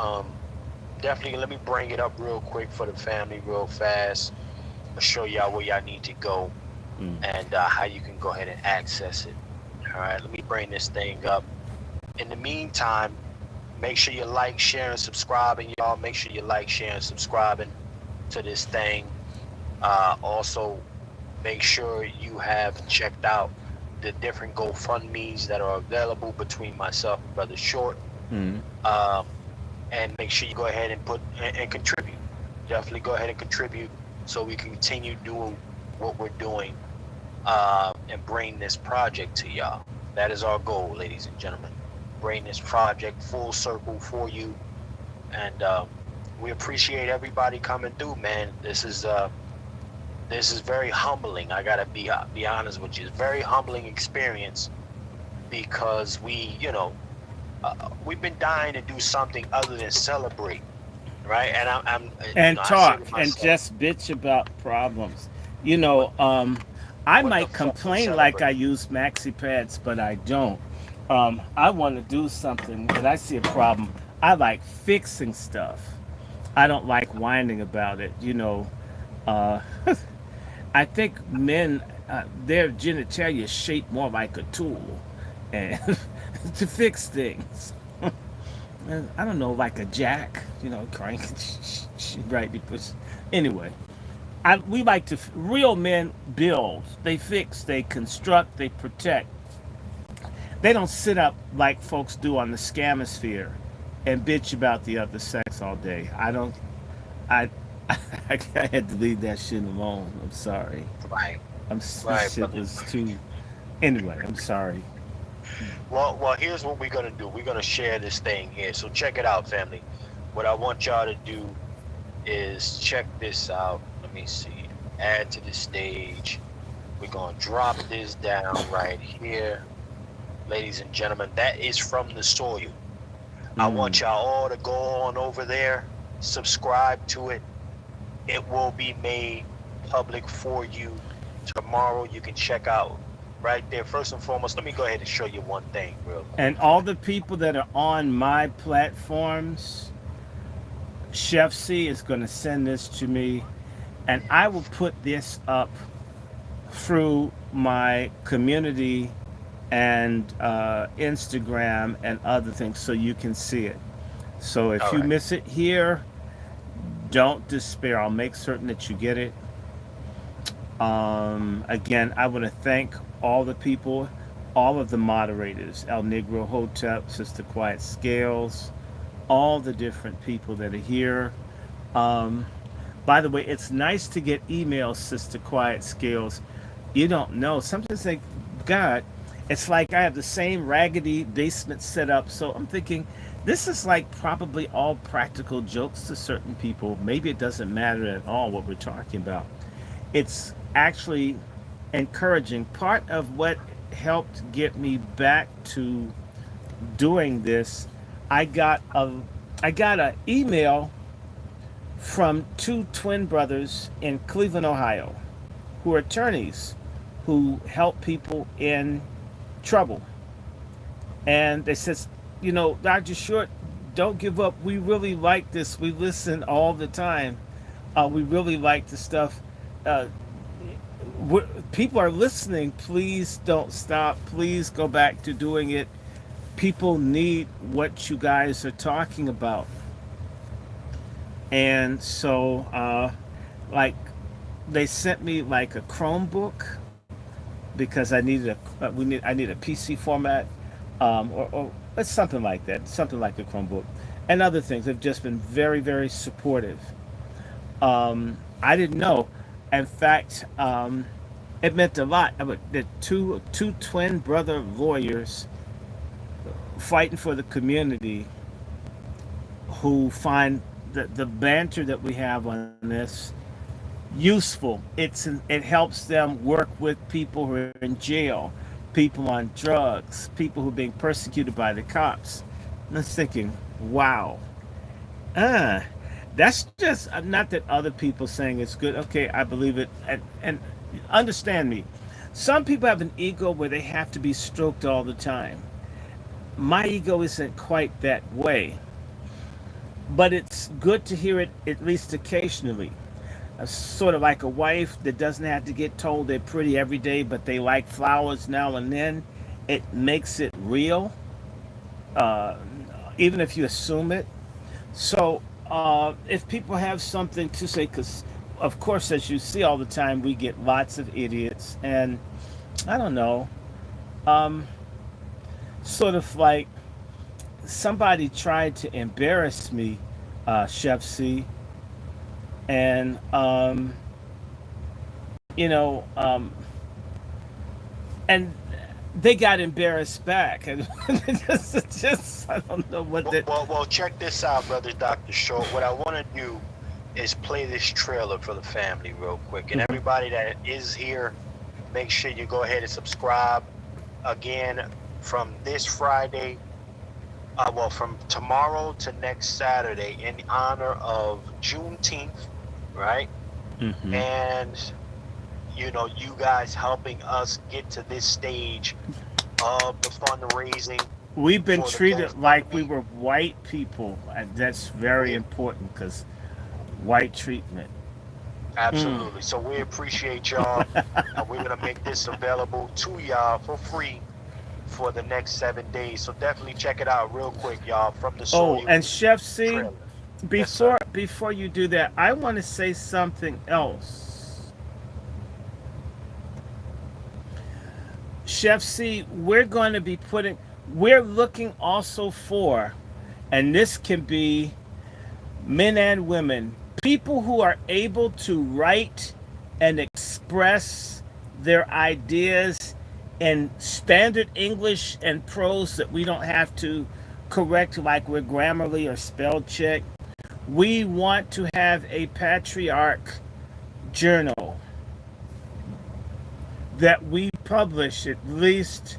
definitely let me bring it up real quick for the family real fast. I'll show y'all where y'all need to go and how you can go ahead and access it. All right, let me bring this thing up. In the meantime, make sure you like, share, and subscribing, y'all. Make sure you like, share, and subscribing to this thing. Also, make sure you have checked out the different GoFundMes that are available between myself and Brother Short. And make sure you go ahead and contribute. Definitely go ahead and contribute so we can continue doing what we're doing and bring this project to y'all. That is our goal, ladies and gentlemen. Bring this project full circle for you, and we appreciate everybody coming through, man. This is very humbling. I gotta be honest with you. It's a very humbling experience because we, you know, we've been dying to do something other than celebrate, right? And I'm and you know, talk and just bitch about problems. You know, I might complain like I use maxi pads, but I don't. I want to do something and I see a problem. I like fixing stuff. I don't like whining about it. You know, I think men, their genitalia is shaped more like a tool, and to fix things. I don't know, like a jack. You know, crank. Right. Anyway, we like to. Real men build. They fix. They construct. They protect. They don't sit up like folks do on the scamisphere and bitch about the other sex all day. I had to leave that shit alone. I'm sorry. Right. This Right, shit brother. was too. Anyway, I'm sorry. Well, here's what we're gonna do. We're gonna share this thing here. So check it out, family. What I want y'all to do is check this out. Let me see. Add to the stage. We're gonna drop this down right here, ladies and gentlemen. That is from the soil. I Mm. want y'all all to go on over there, subscribe to it. It will be made public for you tomorrow. You can check out right there. First and foremost, let me go ahead and show you one thing real quick, And all family. the people that are on my platforms, Chef C is going to send this to me, and I will put this up through my community and Instagram and other things so you can see it. So if All you right. miss it here, don't despair. I'll make certain that you get it. Again, I want to thank all the people, all of the moderators, El Negro Hotep, Sister Quiet Scales, all the different people that are here. Um, by the way, it's nice to get emails, Sister Quiet Scales. You don't know. Sometimes they, God, it's like I have the same raggedy basement set up. So I'm thinking, this is like probably all practical jokes to certain people. Maybe it doesn't matter at all what we're talking about. It's actually encouraging. Part of what helped get me back to doing this, I got a I got an email from two twin brothers in Cleveland, Ohio, who are attorneys who help people in trouble. And they says, Dr. Short, don't give up. We really like this. We listen all the time. We really like the stuff. Uh, People are listening. Please don't stop. Please go back to doing it. People need what you guys are talking about. And so, like, they sent me like a Chromebook because I need a PC format, or it's something like that, something like a Chromebook, and other things. They've just been very, very supportive. I didn't know. In fact, it meant a lot. The two twin brother lawyers fighting for the community who find the banter that we have on this useful. It helps them work with people who are in jail, people on drugs, people who are being persecuted by the cops. And I was thinking, wow, uh, that's just not that other people saying it's good. Okay, I believe it, and understand me. Some people have an ego where they have to be stroked all the time. My ego isn't quite that way, but it's good to hear it at least occasionally. Sort of like a wife that doesn't have to get told they're pretty every day, but they like flowers now and then. It makes it real, uh, even if you assume it. So, if people have something to say, because of course, as you see all the time, we get lots of idiots, and I don't know, um, sort of like somebody tried to embarrass me, Chef C, and you know, um, and they got embarrassed back, and just I don't know what Well, that. well, well, check this out, brother Dr. Short. What I want to do is play this trailer for the family real quick. And Mhm. everybody that is here, make sure you go ahead and subscribe. Again, from this Friday, well, from tomorrow to next Saturday, in honor of Juneteenth, right? Mhm. And, you guys helping us get to this stage of the fundraising We've been for the treated like we GoFundMe. were white people, and that's very We important because white treatment. Mm. Absolutely. So we appreciate y'all, and we're gonna make this available to y'all for free for the next 7 days. So definitely check it out real quick, y'all, from the Oh, Soil and Chef C, trailer. Yes, sir. before you do that, I want to say something else. Chef C, we're looking also for, and this can be men and women, people who are able to write and express their ideas in standard English and prose that we don't have to correct like we're Grammarly or spell check. We want to have a patriarch journal that we publish at least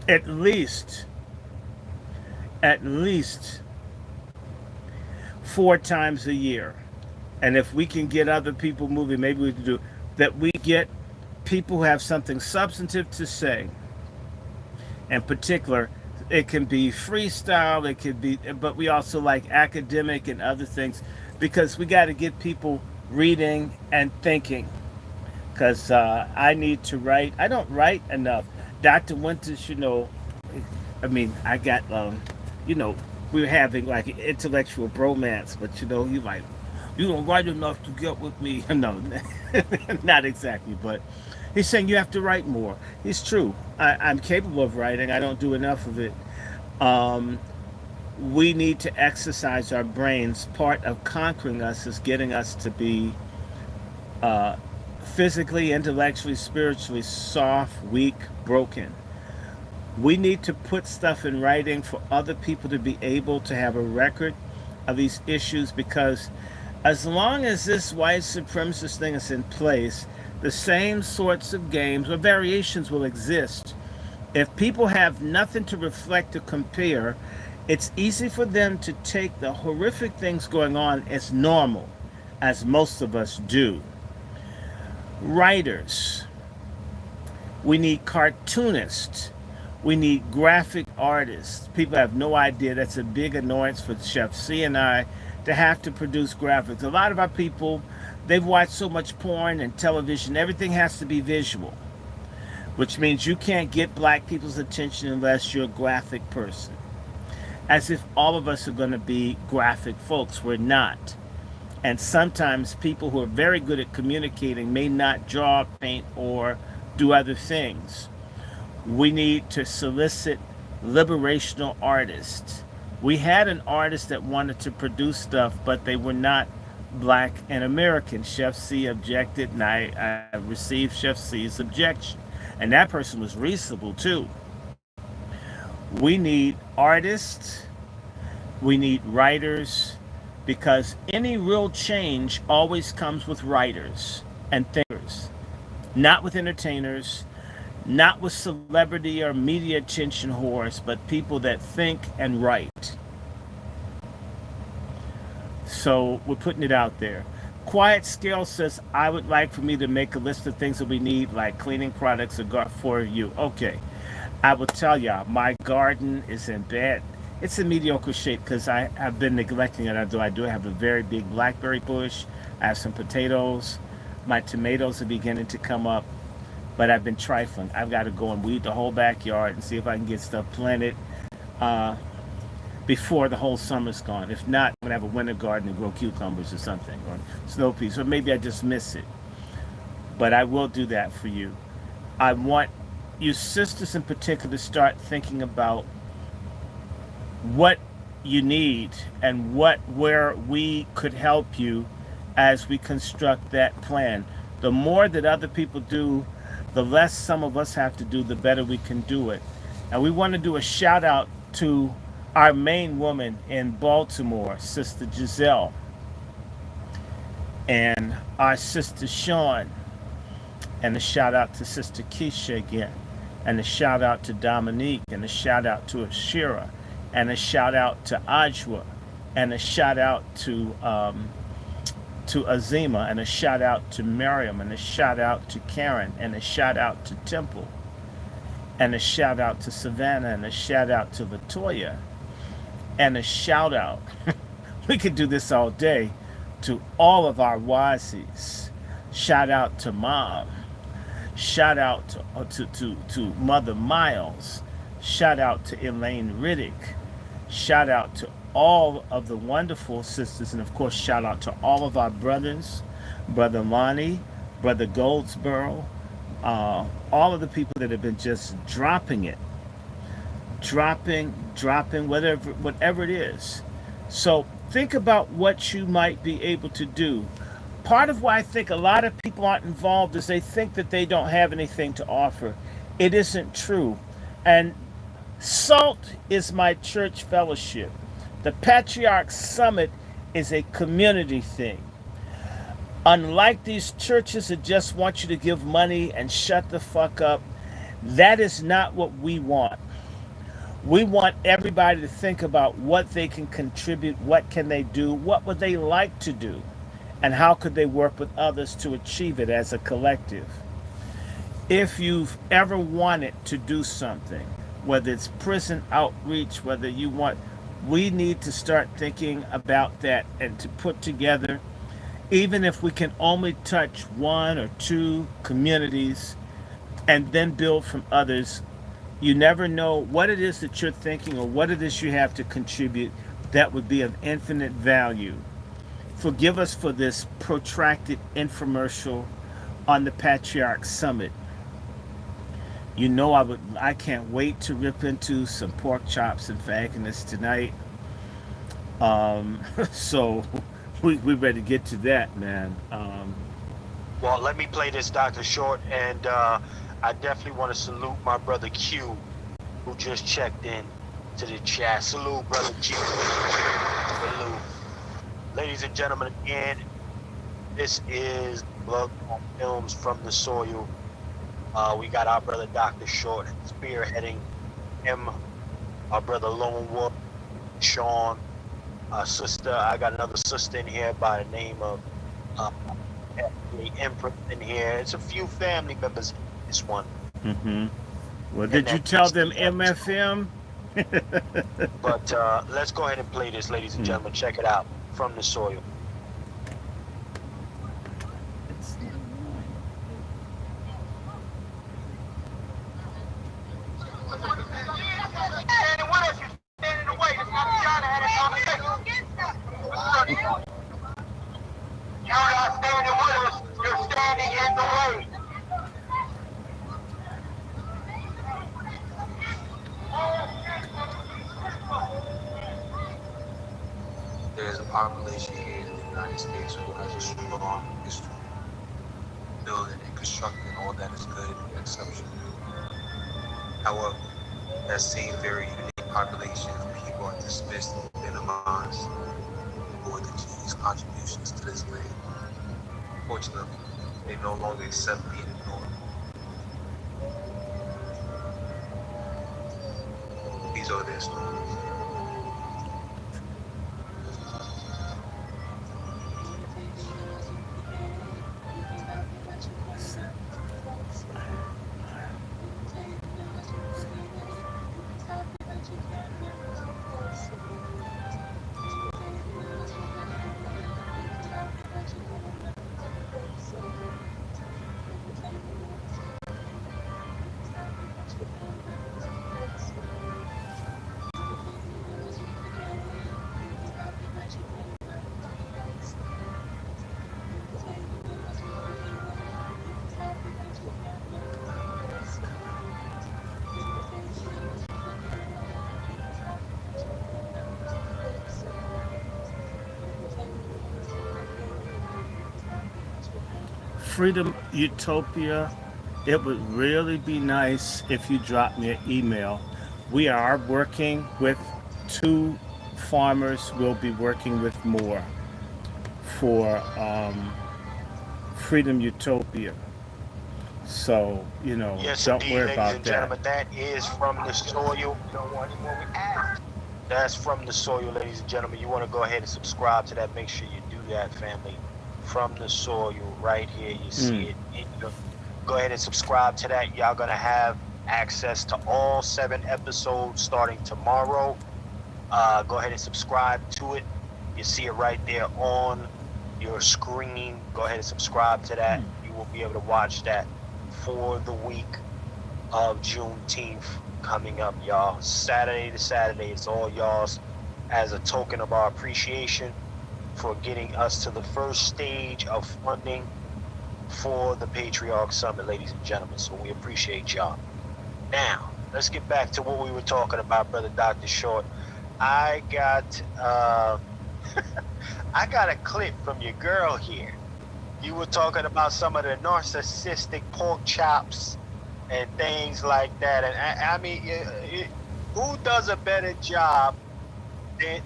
at least 4 times a year. And if we can get other people moving, maybe we can do that. We get people who have something substantive to say. In particular, it can be freestyle, it could be, but we also like academic and other things because we got to get people reading and thinking. Because I need to write. I don't write enough. Dr. Winters, I mean, I got, we were having like an intellectual bromance, but he's like, you don't write enough to get with me. No, not exactly, but he's saying you have to write more. It's true. I'm capable of writing. I don't do enough of it. We need to exercise our brains. Part of conquering us is getting us to be physically, intellectually, spiritually soft, weak, broken. We need to put stuff in writing for other people to be able to have a record of these issues, because as long as this white supremacist thing is in place, the same sorts of games or variations will exist. If people have nothing to reflect or compare, it's easy for them to take the horrific things going on as normal, as most of us do. Writers. We need cartoonists. We need graphic artists. People have no idea that's a big annoyance for Chef C and I to have to produce graphics. A lot of our people, they've watched so much porn and television, everything has to be visual, which means you can't get black people's attention unless you're a graphic person. As if all of us are going to be graphic folks. We're not. And sometimes people who are very good at communicating may not draw, paint, or do other things. We need to solicit liberational artists. We had an artist that wanted to produce stuff, but they were not black and American. Chef C objected, and I received Chef C's objection. And that person was reasonable too. We need artists, we need writers, because any real change always comes with writers and thinkers, not with entertainers, not with celebrity or media attention whores, but people that think and write. So we're putting it out there. Quiet Scale says, I would like for me to make a list of things that we need, like cleaning products for you. Okay, I will tell y'all, my garden is in bad. It's in mediocre shape because I have been neglecting it. Although I do have a very big blackberry bush. I have some potatoes. My tomatoes are beginning to come up, but I've been trifling. I've got to go and weed the whole backyard and see if I can get stuff planted before the whole summer's gone. If not, I'm gonna have a winter garden and grow cucumbers or something, or snow peas, or maybe I just miss it. But I will do that for you. I want you sisters in particular to start thinking about what you need and where we could help you as we construct that plan. The more that other people do, the less some of us have to do, the better we can do it. And we want to do a shout out to our main woman in Baltimore, Sister Giselle, and our Sister Sean, and a shout out to Sister Keisha again, and a shout out to Dominique, and a shout out to Ashira, and a shout out to Ajwa, and a shout out to Azima, and a shout out to Miriam, and a shout out to Karen, and a shout out to Temple, and a shout out to Savannah, and a shout out to Latoya, and a shout out, we could do this all day, to all of our Wazis. Shout out to Mom. Shout out to Mother Miles. Shout out to Elaine Riddick. Shout out to all of the wonderful sisters, and of course shout out to all of our brothers, Brother Lonnie, Brother Goldsboro, all of the people that have been just dropping it, dropping, whatever it is. So think about what you might be able to do. Part of why I think a lot of people aren't involved is they think that they don't have anything to offer. It isn't true. And SALT is my church fellowship. The Patriarch Summit is a community thing. Unlike these churches that just want you to give money and shut the fuck up, that is not what we want. We want everybody to think about what they can contribute, what can they do, what would they like to do, and how could they work with others to achieve it as a collective. If you've ever wanted to do something, whether it's prison outreach, whether you want, we need to start thinking about that and to put together, even if we can only touch one or two communities and then build from others. You never know what it is that you're thinking or what it is you have to contribute that would be of infinite value. Forgive us for this protracted infomercial on the Patriarch Summit. You know I can't wait to rip into some pork chops and faggotness tonight. So we ready to get to that, man. Well, let me play this, Dr. Short, and I definitely want to salute my brother Q, who just checked in to the chat. Salute, brother Q. Salute. Ladies and gentlemen, again, this is Blood on Films from the Soil. We got our brother Dr. Short spearheading him, our brother Lone Wolf, Sean, sister. I got another sister in here by the name of the Empress in here. It's a few family members in this one. Mm-hmm. Well, did you tell them MFM? But let's go ahead and play this, ladies and gentlemen. Check it out, From the Soil. There's a population here in the United States who has a strong history of building and constructing all that is good and exceptional. However, that same very unique population of people are dismissed and minimized for the G's contributions to this land. Fortunately, they no longer accept being ignored. These are their stories. Freedom Utopia, it would really be nice if you drop me an email. We are working with 2 farmers. We'll be working with more for Freedom Utopia. So, Yes, don't indeed, worry ladies about and that. gentlemen, that is From the Soil. That's From the Soil, ladies and gentlemen. You want to go ahead and subscribe to that. Make sure you do that, family. From the Soil, right here. You see it. Go ahead and subscribe to that. Y'all going to have access to all 7 episodes starting tomorrow. Go ahead and subscribe to it. You see it right there on your screen. Go ahead and subscribe to that. You will be able to watch that for the week of Juneteenth coming up, y'all. Saturday to Saturday, it's all y'all's as a token of our appreciation for getting us to the first stage of funding for the Patriarch Summit, ladies and gentlemen. So we appreciate y'all. Now, let's get back to what we were talking about, brother Dr. Short. I got I got a clip from your girl here. You were talking about some of the narcissistic pork chops and things like that. And I mean, who does a better job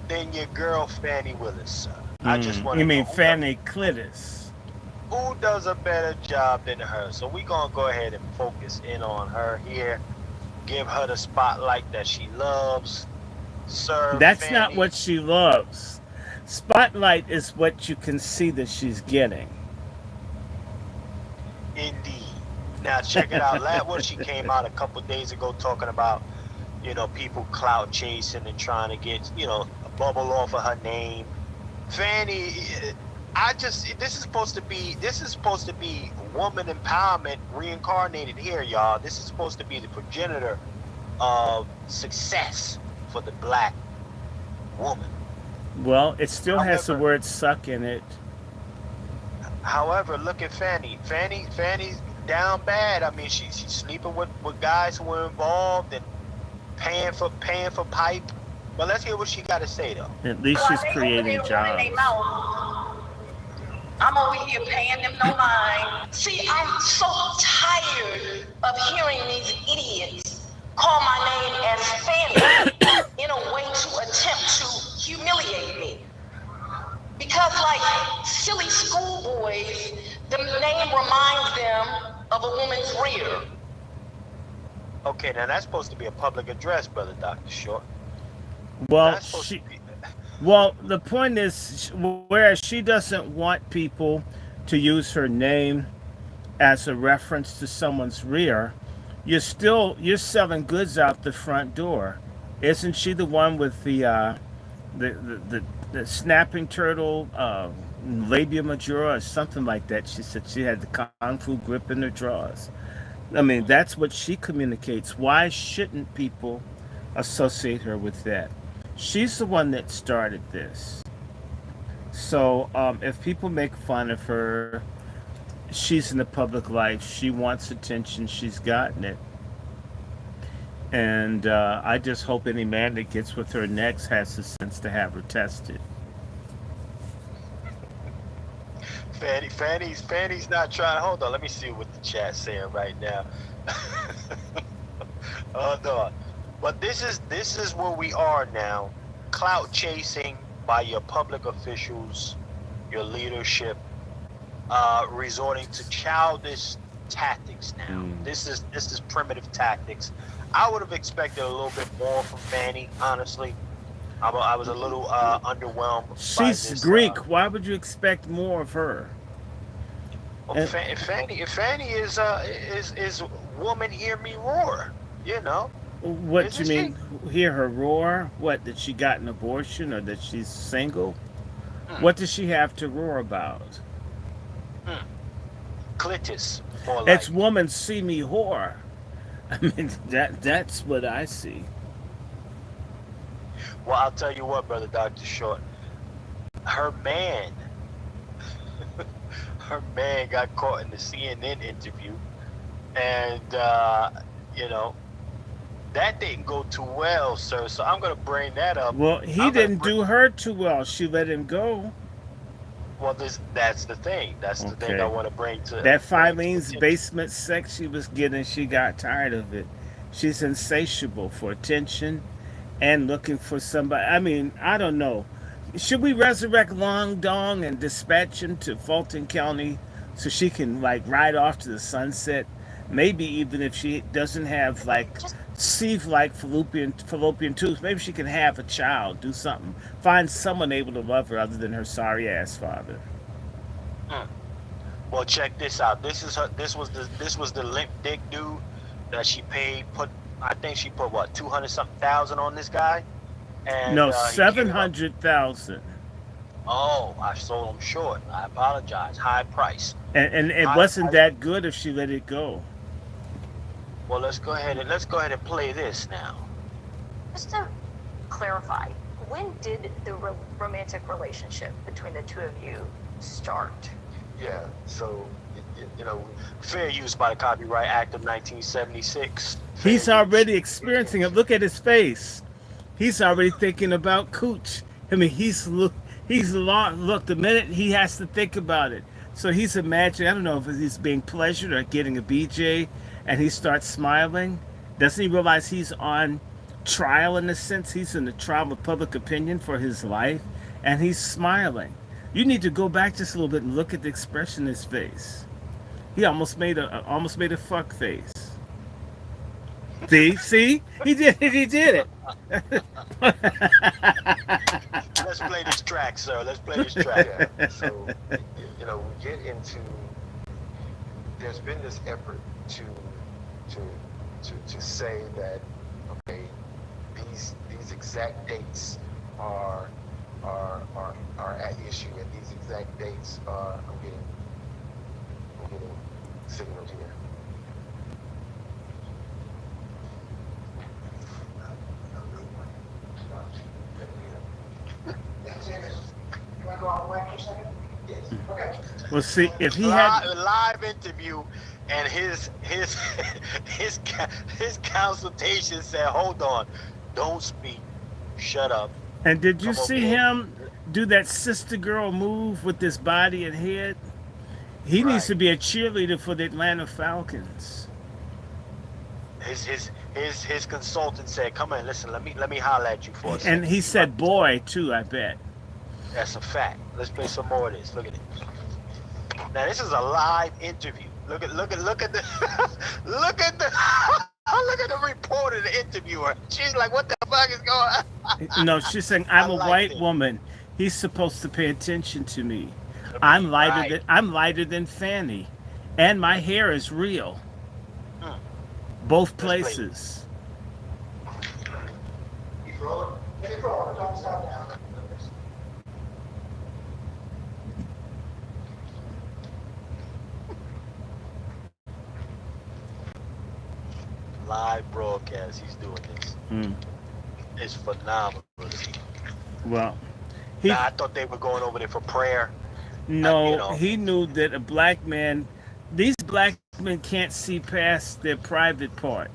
than your girl Fannie Willis, sir? I just want You to know mean Fanny Clitis? who does a better job than her. So we're going to go ahead and focus in on her here. Give her the spotlight that she loves. Sir That's Fanny. not what she loves. Spotlight is what you can see that she's getting. Indeed. Now check it out. What she came out a couple days ago talking about, people clout chasing and trying to get, a bubble off of her name. Fanny, this is supposed to be woman empowerment reincarnated here, y'all. This is supposed to be the progenitor of success for the black woman. Well, it still has the word suck in it. However, look at Fanny. Fanny's down bad. I mean, she's sleeping with guys who were involved and paying for pipe. But let's hear what she got to say, though. At least she's creating jobs. I'm over here paying them no mind. See, I'm so tired of hearing these idiots call my name as Fanny in a way to attempt to humiliate me. Because like silly schoolboys, the name reminds them of a woman's rear. Okay, now that's supposed to be a public address, brother Dr. Short. Well, well, the point is, whereas she doesn't want people to use her name as a reference to someone's rear, you're selling goods out the front door. Isn't she the one with the snapping turtle labia majora or something like that? She said she had the kung fu grip in her drawers. I mean, that's what she communicates. Why shouldn't people associate her with that? She's the one that started this. So if people make fun of her, she's in the public life. She wants attention. She's gotten it. And I just hope any man that gets with her next has the sense to have her tested. Fanny's not trying. Hold on, let me see what the chat's saying right now. Hold on. But this is where we are now. Clout chasing by your public officials, your leadership, resorting to childish tactics now. This is primitive tactics. I would have expected a little bit more from Fanny, honestly. I was a little underwhelmed. She's Greek. Why would you expect more of her? Well, Fanny is woman hear me roar. What do you mean? Hear her roar? What, that she got an abortion or that she's single? What does she have to roar about? Clitus. It's woman see me whore. I mean, that's what I see. Well, I'll tell you what, brother Dr. Short. Her man got caught in the CNN interview, and that didn't go too well, sir. So I'm gonna bring that up. Well, he didn't do her too well. She let him go. Well, that's the thing. That's the thing I want to bring to that Filene's basement sex she was getting. She got tired of it. She's insatiable for attention and looking for somebody. I mean, I don't know. Should we resurrect Long Dong and dispatch him to Fulton County so she can ride off to the sunset? Maybe even if she doesn't have sieve-like fallopian tubes, maybe she can have a child, do something, find someone able to love her other than her sorry ass father. Well, check this out. This was the limp dick dude that she paid. I think she put what, 200-something thousand on this guy. And, no, 700,000. Oh, I sold him short. I apologize. High price. And it wasn't that good if she let it go. Well, let's go ahead and play this now. Just to clarify, when did the romantic relationship between the two of you start? Yeah, so fair use by the Copyright Act of 1976. He's already experiencing it. Look at his face. He's already thinking about cooch. I mean, look, the minute he has to think about it. So he's imagining, I don't know if he's being pleasured or getting a BJ, and he starts smiling. Doesn't he realize he's on trial in a sense? He's in the trial of public opinion for his life, and he's smiling. You need to go back just a little bit and look at the expression in his face. He almost made a fuck face. See, he did it. Let's play this track, sir. Let's play this track. Yeah. So, we get into. There's been this effort to say that, okay, these exact dates are at issue, and these exact dates are. I'm getting signals here. Well, see, if he had live interview, and his consultation said, "Hold on, don't speak, shut up." And did you Come see over him do that sister girl move with his body and head? He needs Right. to be a cheerleader for the Atlanta Falcons. His consultant said, "Come on, listen, let me holler at you for a second." And he said boy too, I bet. That's a fact. Let's play some more of this. Look at it. Now this is a live interview. Look at the look at the look at the reporter, the interviewer. She's like, "What the fuck is going on?" No, she's saying I'm I a like white it. woman. He's supposed to pay attention to me. I'm lighter than Fanny, and my hair is real. Hmm. Both play it. places. Keep rolling. Keep rolling. Don't stop now. Live broadcast. He's doing this. Hmm. It's phenomenal. Well, Now, I thought they were going over there for prayer. no, he knew that a black man. These black men can't see past their private part.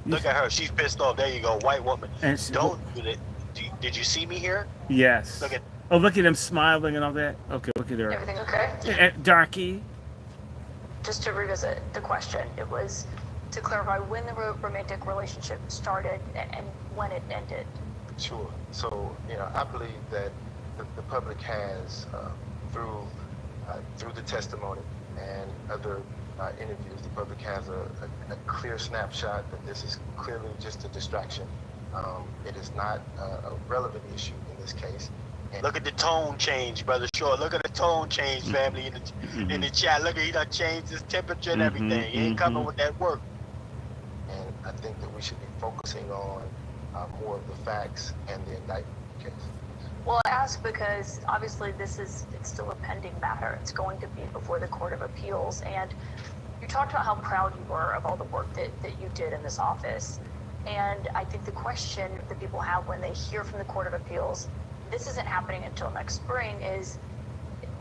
Look at her. She's pissed off. There you go. White woman. And she- Don't do that. Did you see me here? Yes. Look at. Look at him smiling and all that. Okay, look at her. Everything okay? Darky. Just to revisit the question, it was to clarify when the romantic relationship started and when it ended. Sure. So, I believe that the public has, through the testimony and other interviews, the public has a clear snapshot that this is clearly just a distraction. It is not a relevant issue in this case. And Look at the tone change, brother Short. Look at the tone change, family, in the chat. Look at he done changed his temperature and everything. He ain't coming with that work. And I think that we should be focusing on more of the facts and the indictment case. Well, I ask because obviously it's still a pending matter. It's going to be before the Court of Appeals. And you talked about how proud you were of all the work that you did in this office. And I think the question that people have when they hear from the Court of Appeals, this isn't happening until next spring, is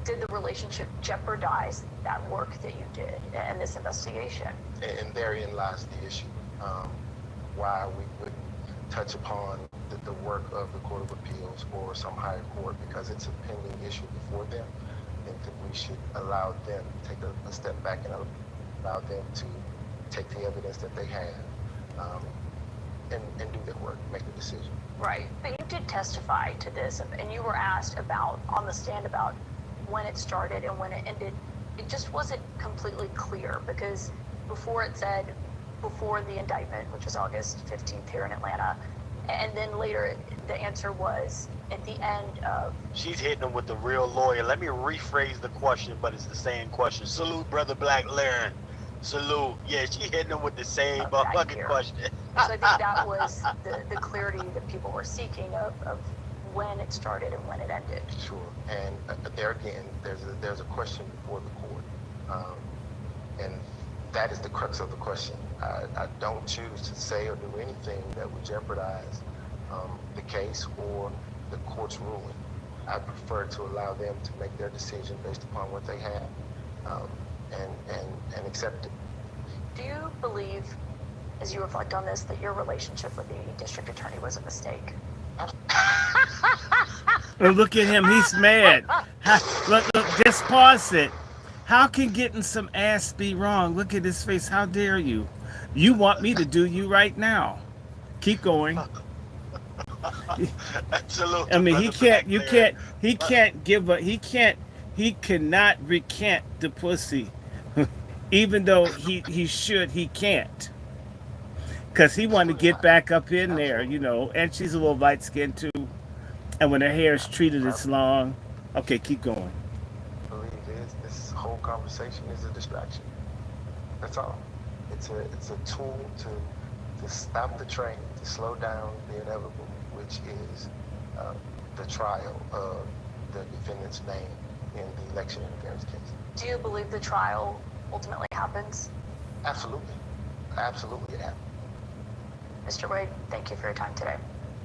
did the relationship jeopardize that work that you did and this investigation? And therein lies the issue. Why we wouldn't touch upon the work of the Court of Appeals or some higher court, because it's a pending issue before them. I think that we should allow them to take a step back and allow them to take the evidence that they have and do their work, make a decision. Right. But you did testify to this, and you were asked about, on the stand, about when it started and when it ended. It just wasn't completely clear, because before it said before the indictment, which was August 15th here in Atlanta, and then later the answer was at the end of. She's hitting him with the real lawyer. Let me rephrase the question, but it's the same question. Salute, brother Black Laren. Salute. Yeah, she hitting him with the same fucking question. So I think that was the clarity that people were seeking of when it started and when it ended. Sure. And there again, there's a question before the court, and that is the crux of the question. I don't choose to say or do anything that would jeopardize the case or the court's ruling. I prefer to allow them to make their decision based upon what they have, and accept it. Do you believe, as you reflect on this, that your relationship with the district attorney was a mistake? Oh, look at him. He's mad. Look, just pause it. How can getting some ass be wrong? Look at his face. How dare you? You want me to do you right now. Keep going. Salute I to mean, brother Black there. he cannot recant the pussy. Even though he can't. Because he wanted to get back up in there, and she's a little light skinned too. And when her hair is treated as long. Okay, keep going. Believe this whole conversation is a distraction. That's all. It's a tool to stop the train, to slow down the inevitable, which is the trial of the defendant's name in the election interference case. Do you believe the trial ultimately happens? Absolutely. Absolutely it happened. Mr. Wade, thank you for your time today.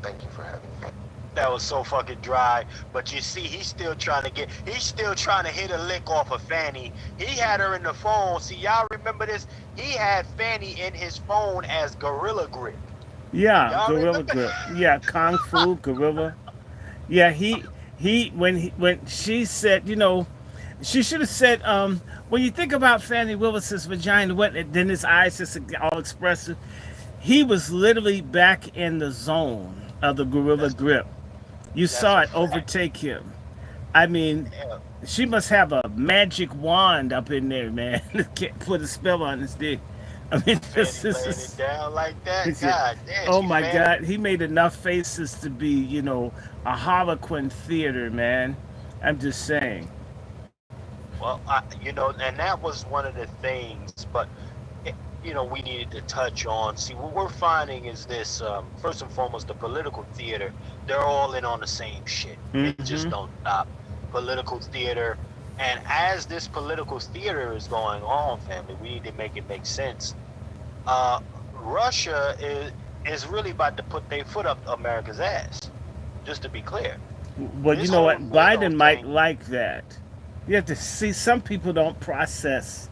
Thank you for having me. That was so fucking dry. But you see, he's still trying to hit a lick off of Fanny. He had her in the phone. See, y'all remember this? He had Fanny in his phone as Gorilla Grip. Yeah, Y'all Gorilla remember? Grip. Yeah, Kung Fu, Gorilla. Yeah, when she said, she should have said, when you think about Fannie Willis's vagina, then his eyes just all expressive. He was literally back in the zone of the Gorilla Grip. You saw it overtake him. I mean, she must have a magic wand up in there, man. Can't put a spell on his dick. I mean, this Fanny laying is. it down like that. God damn. Oh she my Fanny. God, he made enough faces to be, a Harlequin theater, man. I'm just saying. Well, and that was one of the things, but we needed to touch on. See, what we're finding is this: first and foremost, the political theater. They're all in on the same shit. It just don't stop. Political theater, and as this political theater is going on, family, we need to make it make sense. Russia is really about to put their foot up America's ass. Just to be clear. Well, This you know what? whole Biden might thing- like that. You have to see, some people don't process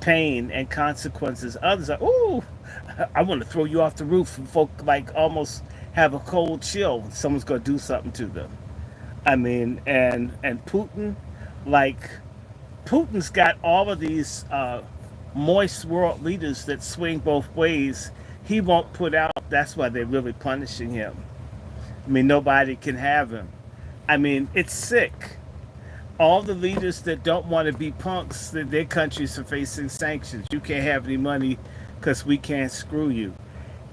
pain and consequences. Others are, ooh, I want to throw you off the roof, and folk like almost have a cold chill when someone's going to do something to them. I mean, and Putin, Putin's got all of these moist world leaders that swing both ways. He won't put out. That's why they're really punishing him. I mean, nobody can have him. I mean, it's sick. All the leaders that don't want to be punks, their countries are facing sanctions. You can't have any money because we can't screw you.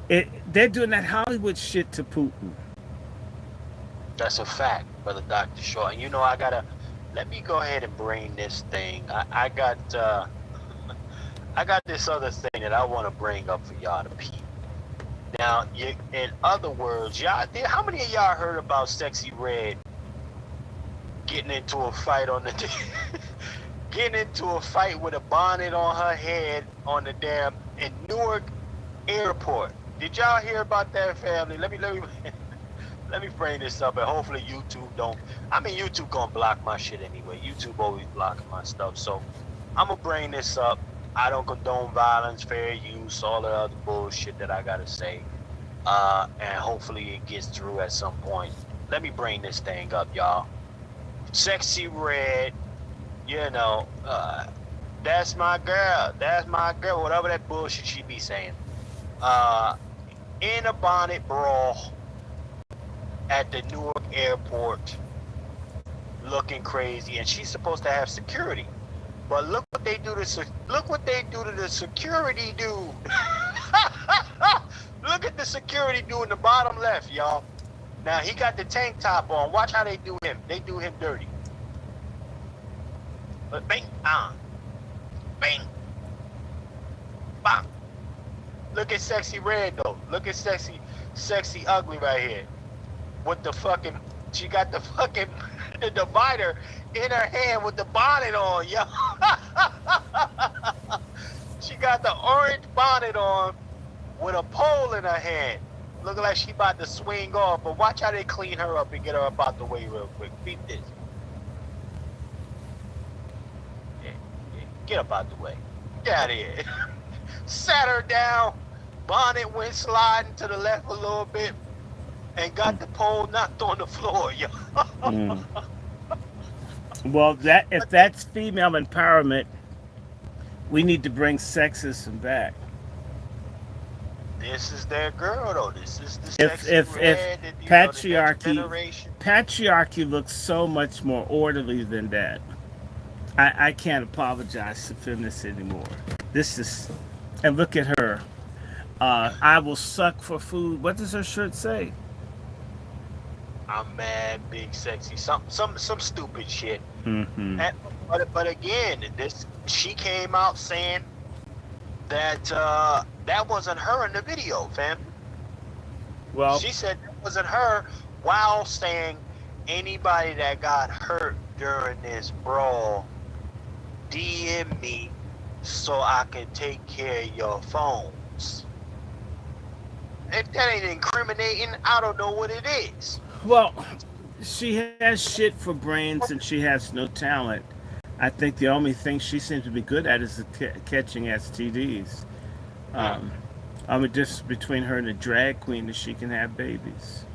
They're doing that Hollywood shit to Putin. That's a fact, brother Dr. Short. And let me go ahead and bring this thing. I got this other thing that I want to bring up for y'all to peep. Now, in other words, how many of y'all heard about Sexy Red getting into a fight with a bonnet on her head in Newark airport? Did y'all hear about that, family? Let me bring this up, and hopefully YouTube don't. I mean, YouTube gonna block my shit anyway. YouTube always blocking my stuff, so I'm gonna bring this up. I don't condone violence, fair use, all the other bullshit that I gotta say, and hopefully it gets through at some point. Let me bring this thing up, y'all. Sexy Red, that's my girl, whatever that bullshit she be saying. In a bonnet brawl at the Newark airport, looking crazy, and she's supposed to have security. But look what they do to the security dude. Look at the security dude in the bottom left, y'all. Now he got the tank top on. Watch how they do him. They do him dirty. But bang, bang, bang. Look at Sexy Red though. Look at Sexy Ugly right here. With the fucking, she got the fucking the divider in her hand with the bonnet on, yo. She got the orange bonnet on with a pole in her hand. Looking like she about to swing off, but watch how they clean her up and get her up out the way real quick. Beat this. Yeah, get up out the way. Get out of here. Sat her down. Bonnet went sliding to the left a little bit and got the pole knocked on the floor, yo. Well, if that's female empowerment, We need to bring sexism back. This is their girl, though. This is the If sexy if if red, and the next patriarchy generation. patriarchy looks so much more orderly than that. I can't apologize to feminists anymore. This is, and look at her. I will suck for food. What does her shirt say? I'm mad, big, sexy, some stupid shit. Mm-hmm. But again, this she came out saying that that wasn't her in the video, fam. Well, She said that wasn't her, while saying anybody that got hurt during this brawl, DM me so I can take care of your phones. If that ain't incriminating, I don't know what it is. well, she has shit for brains and she has no talent. I think the only thing she seems to be good at is catching STDs. Um, I mean, just between her and a drag queen, that she can have babies.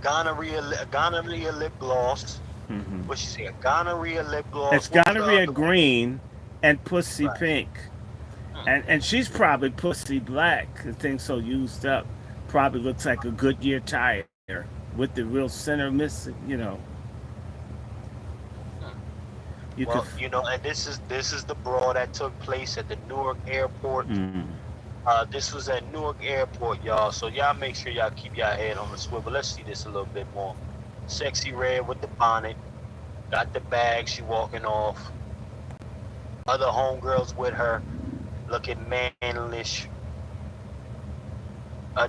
Gonorrhea lip gloss. Mm-hmm. What she say? A gonorrhea lip gloss. It's What's the gonorrhea other one? green and pussy Right. pink. And she's probably pussy black. The thing's so used up. Probably looks like a Goodyear tire with the real center missing. You know. You Well, could. you know, and this is the brawl that took place at the Newark airport. Mm, This was at Newark airport, y'all. So y'all make sure y'all keep y'all head on the swivel. Let's see this a little bit more. Sexy red with the bonnet, got the bag. She walking off. Other homegirls with her, looking manlish.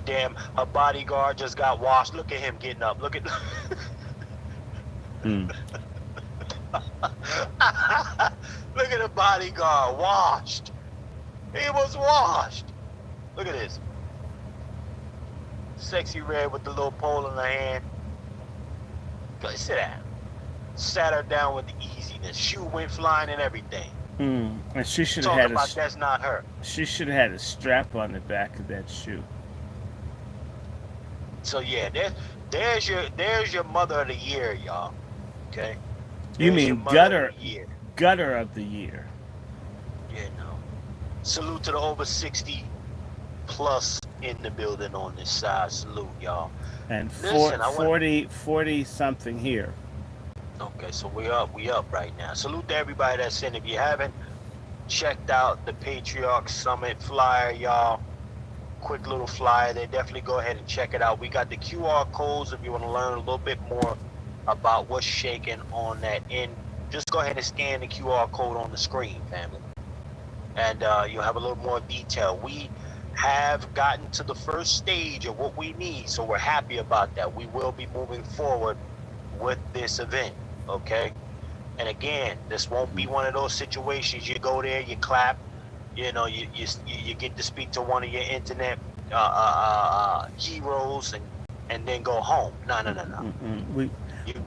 Damn, her bodyguard just got washed. Look at him getting up. Look at. mm. Look at the bodyguard, washed. He was washed. Look at this. Sexy red with the little pole in her hand. Go sit down. Sat her down with the easiness. Shoe went flying and everything. And she should have Talking had about that's not her. she should have had a strap on the back of that shoe. So yeah, there's your mother of the year, y'all. Okay. You There's your mean mother of the year. gutter of the year? You know. Salute to the over 60 plus in the building on this side. Salute, y'all. And Listen, I want- 40 something here. Okay, so we up right now. Salute to everybody that's in. If you haven't checked out the Patriarch Summit flyer, y'all, quick little flyer there, definitely go ahead and check it out. We got the QR codes if you want to learn a little bit more about what's shaking on that end. Just go ahead and scan the QR code on the screen, family, and you'll have a little more detail. We have gotten to the first stage of what we need, so we're happy about that. We will be moving forward with this event, okay? And again, this won't be one of those situations you go there, you clap, you know, you get to speak to one of your internet heroes and then go home. No. Mm-mm.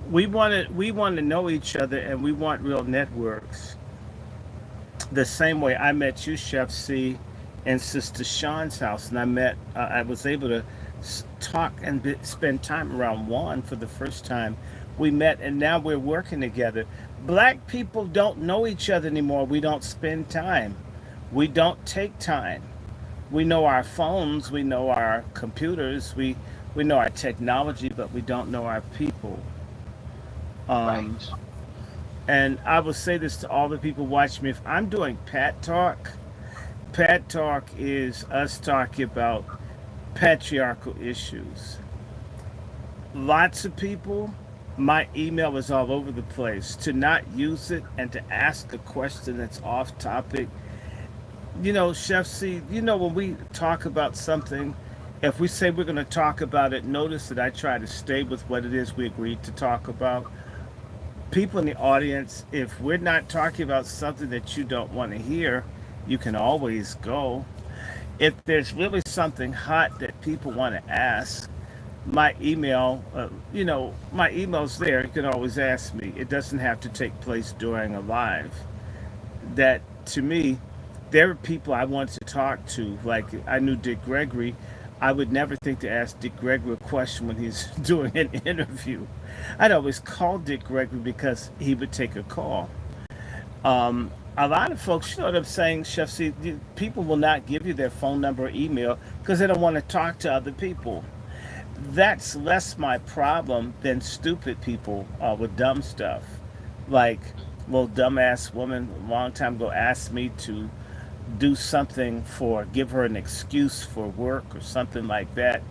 We want to know each other, and we want real networks. The same way I met you, Chef C, in Sister Sean's house, and I was able to talk and spend time around Juan for the first time. We met, and now we're working together. Black people don't know each other anymore. We don't spend time. We don't take time. We know our phones, we know our computers, we know our technology, but we don't know our people. Right. And I will say this to all the people watching me: if I'm doing Pat Talk is us talking about patriarchal issues. Lots of people, my email is all over the place. To not use it and to ask a question that's off topic. You know, Chef C, you know, when we talk about something, if we say we're going to talk about it, notice that I try to stay with what it is we agreed to talk about. People in the audience, if we're not talking about something that you don't want to hear, you can always go. If there's really something hot that people want to ask, my email, my email's there. You can always ask me. It doesn't have to take place during a live. That, to me, there are people I want to talk to. Like, I knew Dick Gregory. I would never think to ask Dick Gregory a question when he's doing an interview. I'd always call Dick Gregory because he would take a call. A lot of folks, you know what I'm saying, Chef? See, people will not give you their phone number or email because they don't want to talk to other people. That's less my problem than stupid people with dumb stuff. Like, little dumbass woman a long time ago asked me to do something for, give her an excuse for work or something like that.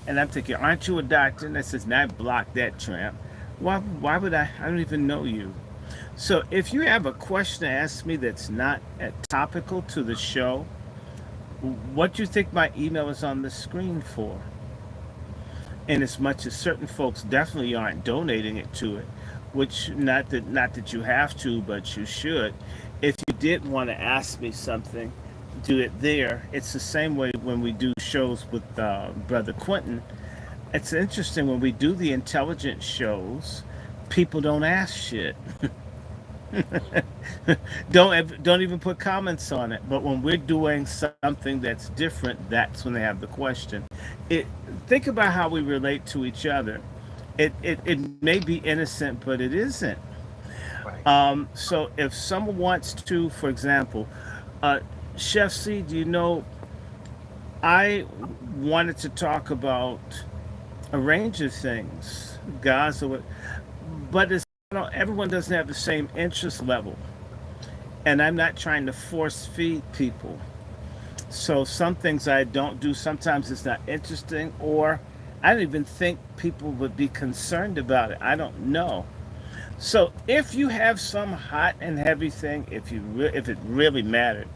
And I'm thinking, aren't you a doctor? And I says, now block that tramp. Why would I don't even know you. So if you have a question to ask me that's not topical to the show, what do you think my email is on the screen for? And as much as certain folks definitely aren't donating it to it, which not that you have to, but you should. If you did want to ask me something, do it there. It's the same way when we do shows with Brother Quentin. It's interesting when we do the intelligence shows, people don't ask shit. Don't even put comments on it. But when we're doing something that's different, that's when they have the question. It Think about how we relate to each other. It may be innocent, but it isn't. Right. So if someone wants to, for example, uh, Chef C, do you know I wanted to talk about a range of things, Gaza, but it's, you know, everyone doesn't have the same interest level, and I'm not trying to force feed people. So some things I don't do. Sometimes it's not interesting, or I don't even think people would be concerned about it. I don't know. So if you have some hot and heavy thing, if it really mattered,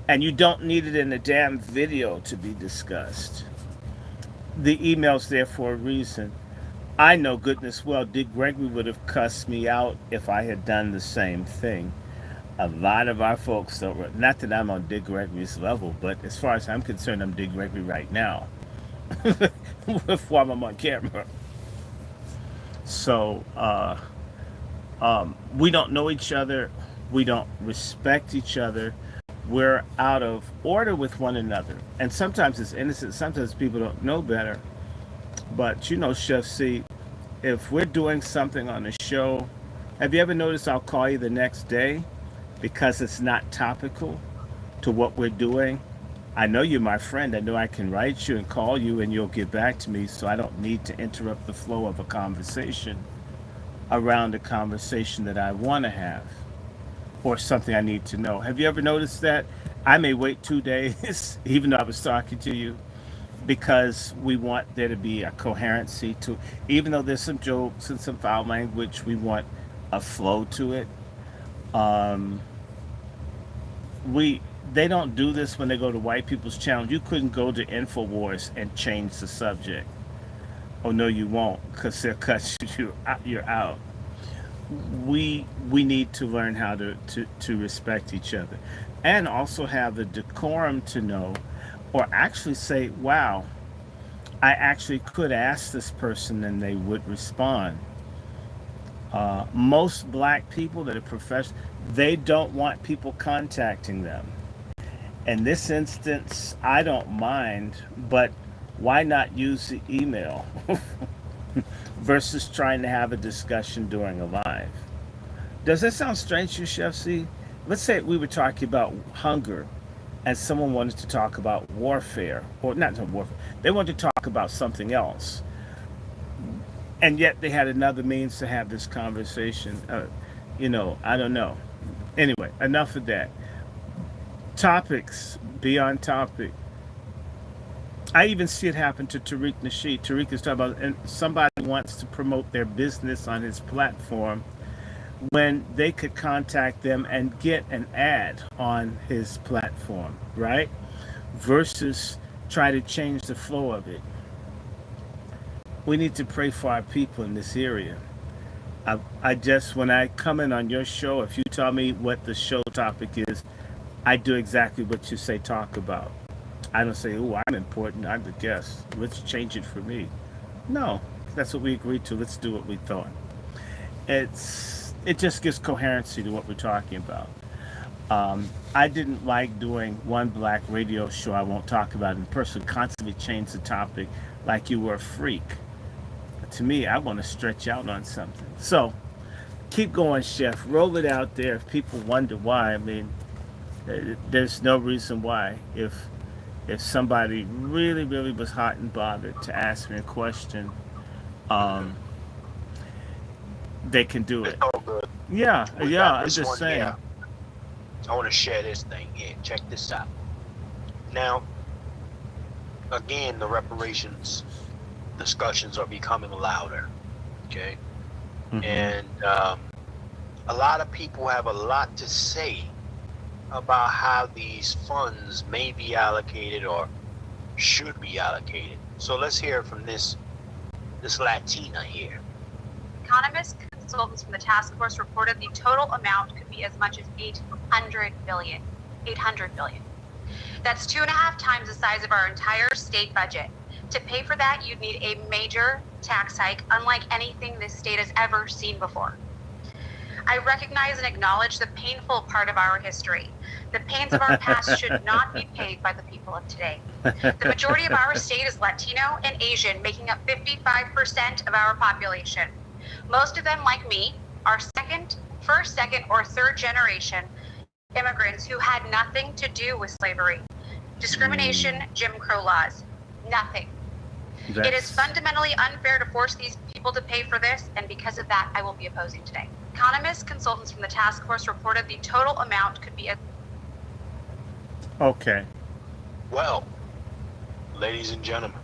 and you don't need it in a damn video to be discussed, the email's there for a reason. I know goodness well Dick Gregory would have cussed me out if I had done the same thing. A lot of our folks don't, not that I'm on Dick Gregory's level, but as far as I'm concerned, I'm Dick Gregory right now. While I'm on camera. So, we don't know each other. We don't respect each other. We're out of order with one another. And sometimes it's innocent. Sometimes people don't know better. But you know, Chef C, if we're doing something on a show, have you ever noticed I'll call you the next day because it's not topical to what we're doing? I know you're my friend. I know I can write you and call you and you'll get back to me, so I don't need to interrupt the flow of a conversation around a conversation that I want to have or something I need to know. Have you ever noticed that? I may wait 2 days, even though I was talking to you, because we want there to be a coherency to, even though there's some jokes and some foul language, we want a flow to it. Um, we They don't do this when they go to white people's channel. You couldn't go to Infowars and change the subject. Oh no, you won't, because they'll cut you. You're out. We need to learn how to respect each other, and also have the decorum to know, or actually say, "Wow, I actually could ask this person and they would respond." Most black people that are professional, they don't want people contacting them. In this instance, I don't mind, but why not use the email versus trying to have a discussion during a live? Does that sound strange to you, Chef C? Let's say we were talking about hunger and someone wanted to talk about warfare, or not warfare, they wanted to talk about something else. And yet they had another means to have this conversation. I don't know. Anyway, enough of that. Topics, be on topic. I even see it happen to Tariq Nasheed. Tariq is talking about, and somebody wants to promote their business on his platform when they could contact them and get an ad on his platform, right? Versus try to change the flow of it. We need to pray for our people in this area. I just, when I come in on your show, if you tell me what the show topic is, I do exactly what you say talk about. I don't say, oh, I'm important, I'm the guest, let's change it for me. No, that's what we agreed to, let's do what we thought. It just gives coherency to what we're talking about. I didn't like doing one black radio show I won't talk about, and the person constantly changed the topic like you were a freak. To me, I want to stretch out on something. So Keep going, Chef. Roll it out there. If people wonder why, I mean, there's no reason why. If somebody really, really was hot and bothered to ask me a question, um, they can do It's it. all good. Yeah, We yeah. got I'm this just one saying. here. I want to share this thing here. Check this out. Now, again, the reparations discussions are becoming louder. Okay, Mhm. and a lot of people have a lot to say about how these funds may be allocated or should be allocated. So let's hear from this Latina here. Economist consultants from the task force reported the total amount could be as much as 800 billion. 800 billion. That's 2.5 times the size of our entire state budget. To pay for that, you'd need a major tax hike, unlike anything this state has ever seen before. I recognize and acknowledge the painful part of our history. The pains of our past should not be paid by the people of today. The majority of our state is Latino and Asian, making up 55% of our population. Most of them, like me, are first, second, or third generation immigrants who had nothing to do with slavery, discrimination, Jim Crow laws, nothing. It is fundamentally unfair to force these people to pay for this, and because of that, I will be opposing today. Economist consultants from the task force reported the total amount could be as Okay. Well, ladies and gentlemen,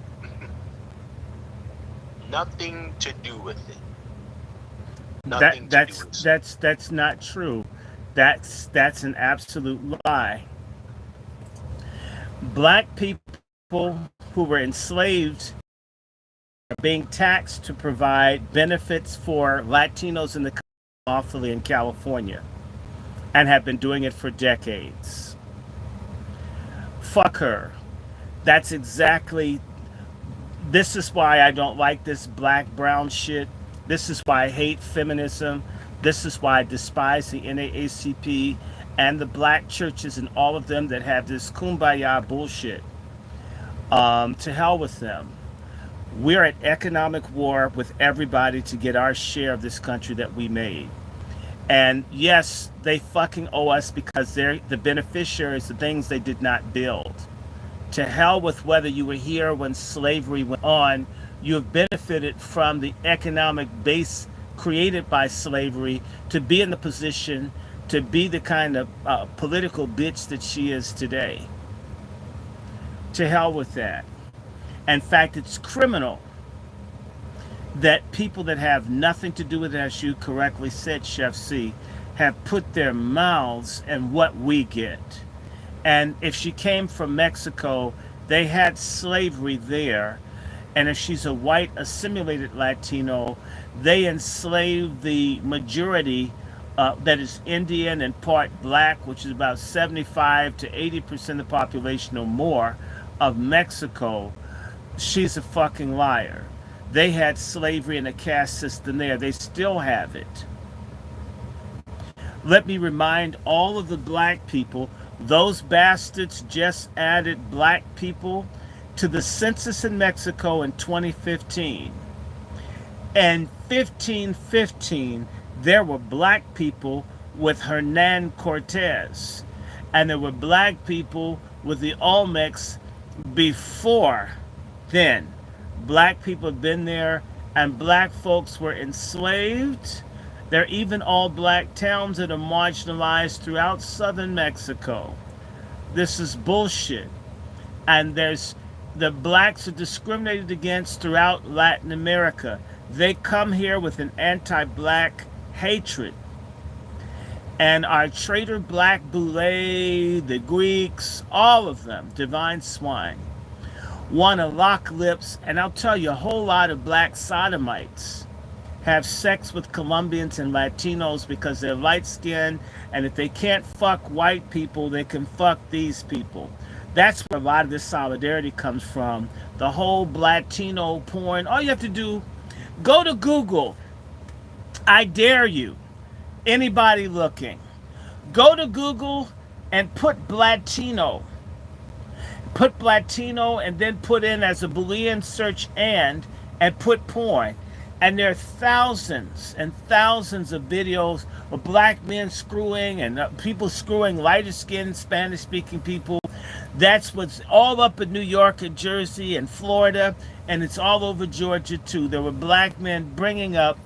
nothing to do with it. Nothing to do with it. That's not true. That's an absolute lie. Black people who were enslaved are being taxed to provide benefits for Latinos in the country lawfully in California, and have been doing it for decades. Fuck her. That's exactly. This is why I don't like this black brown shit. This is why I hate feminism. This is why I despise the NAACP and the black churches and all of them that have this kumbaya bullshit. To hell with them. We're at economic war with everybody to get our share of this country that we made. And yes, they fucking owe us because they're the beneficiaries of things they did not build. To hell with whether you were here when slavery went on. You have benefited from the economic base created by slavery to be in the position to be the kind of political bitch that she is today. To hell with that. In fact, it's criminal that people that have nothing to do with it, as you correctly said, Chef C, have put their mouths in what we get. And if she came from Mexico, they had slavery there. And if she's a white assimilated Latino, they enslaved the majority that is Indian and part black, which is about 75 to 80% of the population or more of Mexico. She's a fucking liar. They had slavery and a caste system there. They still have it. Let me remind all of the black people, those bastards just added black people to the census in Mexico in 2015. And 1515, there were black people with Hernan Cortez. And there were black people with the Olmecs before then. Black people have been there, and black folks were enslaved. There are even all black towns that are marginalized throughout southern Mexico. This is bullshit. And the blacks are discriminated against throughout Latin America. They come here with an anti-black hatred. And our traitor black boule, the Greeks, all of them, divine swine, want to lock lips. And I'll tell you, a whole lot of black sodomites have sex with Colombians and Latinos because they're light-skinned, and if they can't fuck white people, they can fuck these people. That's where a lot of this solidarity comes from. The whole Latino porn. All you have to do, go to Google. I dare you. Anybody looking. Go to Google and put Blatino. Put Blatino and then put in as a Boolean search and put porn. And there are thousands and thousands of videos of black men screwing and people screwing lighter skinned Spanish speaking people. That's what's all up in New York and Jersey and Florida, and it's all over Georgia too. There were black men bringing up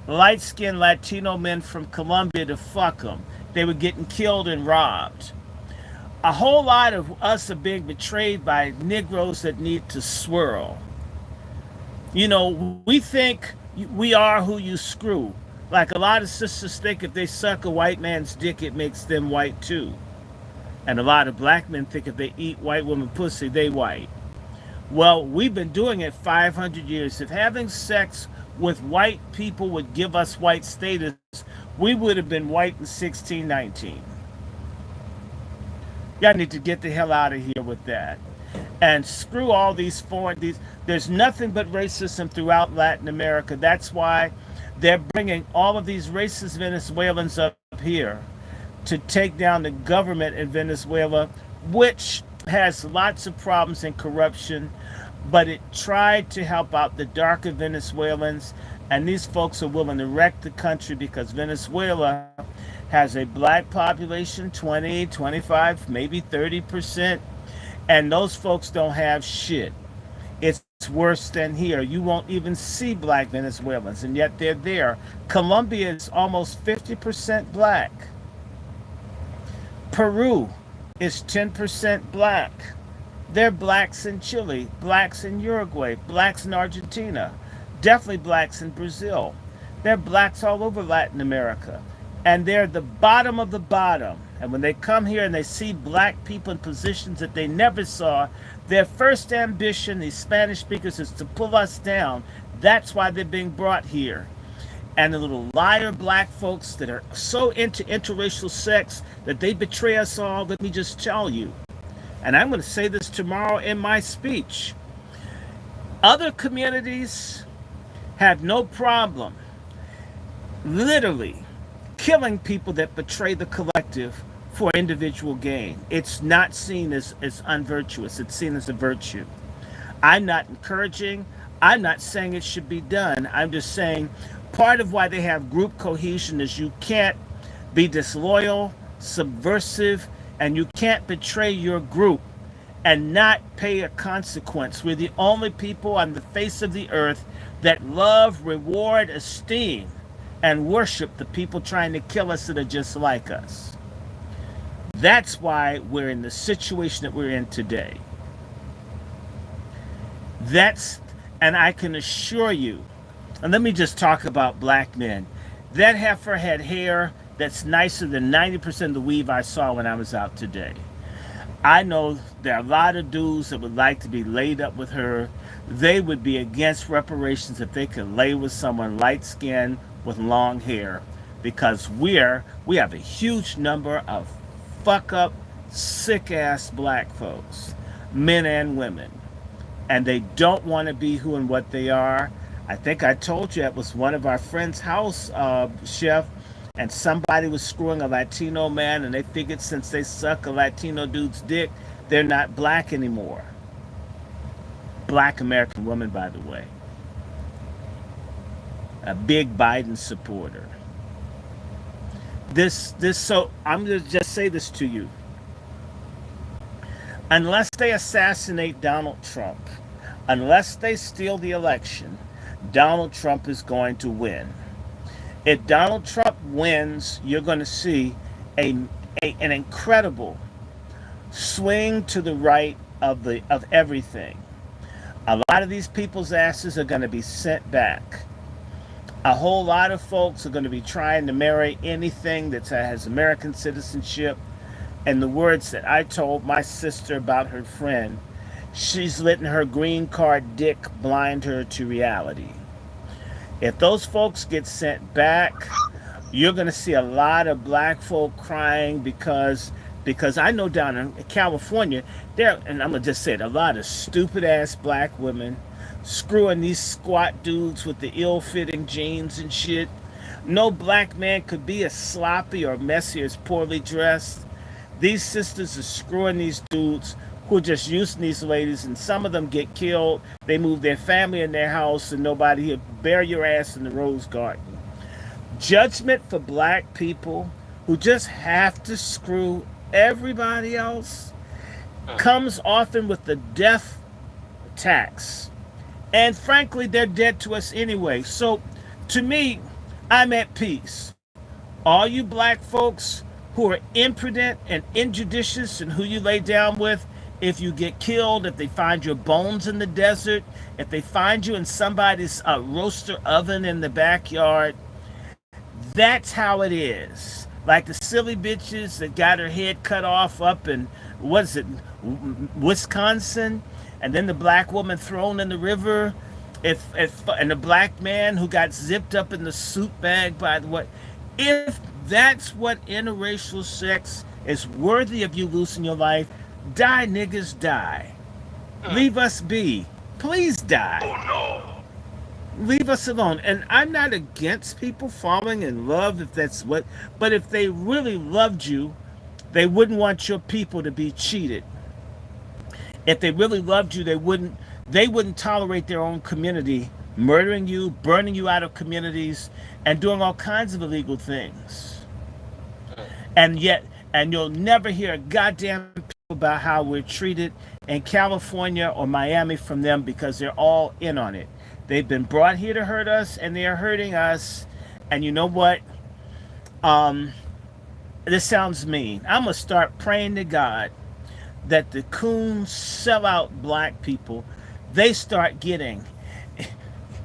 light skinned Latino men from Colombia to fuck them. They were getting killed and robbed. A whole lot of us are being betrayed by Negroes that need to swirl. You know, we think we are who you screw. Like a lot of sisters think if they suck a white man's dick, it makes them white too. And a lot of black men think if they eat white woman pussy, they white. Well, we've been doing it 500 years. If having sex with white people would give us white status, we would have been white in 1619. Y'all need to get the hell out of here with that. And screw all these there's nothing but racism throughout Latin America. That's why they're bringing all of these racist Venezuelans up here to take down the government in Venezuela, which has lots of problems and corruption, but it tried to help out the darker Venezuelans, and these folks are willing to wreck the country because Venezuela has a black population, 20, 25, maybe 30%, and those folks don't have shit. It's worse than here. You won't even see black Venezuelans, and yet they're there. Colombia is almost 50% black. Peru is 10% black. There are blacks in Chile, blacks in Uruguay, blacks in Argentina, definitely blacks in Brazil. There are blacks all over Latin America. And they're the bottom of the bottom. And when they come here and they see black people in positions that they never saw, their first ambition, these Spanish speakers, is to pull us down. That's why they're being brought here. And the little liar black folks that are so into interracial sex that they betray us all, let me just tell you. And I'm going to say this tomorrow in my speech. Other communities have no problem, literally, killing people that betray the collective for individual gain. It's not seen as unvirtuous. It's seen as a virtue. I'm not encouraging. I'm not saying it should be done. I'm just saying part of why they have group cohesion is you can't be disloyal, subversive, and you can't betray your group and not pay a consequence. We're the only people on the face of the earth that love, reward, esteem, and worship the people trying to kill us that are just like us. That's why we're in the situation that we're in today. And I can assure you, and let me just talk about black men. That heifer had hair that's nicer than 90% of the weave I saw when I was out today. I know there are a lot of dudes that would like to be laid up with her. They would be against reparations if they could lay with someone light-skinned with long hair, because we have a huge number of fuck-up, sick-ass black folks, men and women, and they don't want to be who and what they are. I think I told you it was one of our friend's house, Chef, and somebody was screwing a Latino man, and they figured since they suck a Latino dude's dick, they're not black anymore. Black American woman, by the way. A big Biden supporter. So I'm going to just say this to you. Unless they assassinate Donald Trump, unless they steal the election, Donald Trump is going to win. If Donald Trump wins, you're going to see an incredible swing to the right of everything. A lot of these people's asses are going to be sent back. A whole lot of folks are going to be trying to marry anything that has American citizenship. And the words that I told my sister about her friend, she's letting her green card dick blind her to reality. If those folks get sent back, you're going to see a lot of black folk crying because I know down in California, and I'm going to just say it, a lot of stupid ass black women screwing these squat dudes with the ill-fitting jeans and shit. No black man could be as sloppy or messy or as poorly dressed. These sisters are screwing these dudes who are just using these ladies, and some of them get killed. They move their family in their house, and nobody here. Bury your ass in the rose garden. Judgment for black people who just have to screw everybody else comes often with the death tax. And frankly, they're dead to us anyway. So to me, I'm at peace. All you black folks who are imprudent and injudicious and who you lay down with, if you get killed, if they find your bones in the desert, if they find you in somebody's roaster oven in the backyard, that's how it is. Like the silly bitches that got her head cut off up in, what is it, Wisconsin, and then the black woman thrown in the river, and the black man who got zipped up in the soup bag by the what. If that's what interracial sex is worthy of you losing your life, die, niggas, die. Leave us be. Please die. Oh no. Leave us alone. And I'm not against people falling in love if that's what, but if they really loved you, they wouldn't want your people to be cheated. If they really loved you, they wouldn't tolerate their own community murdering you, burning you out of communities, and doing all kinds of illegal things. And you'll never hear a goddamn people about how we're treated in California or Miami from them, because they're all in on it. They've been brought here to hurt us, and they are hurting us. And you know what? This sounds mean. I'm going to start praying to God that the coons sell out black people. They start getting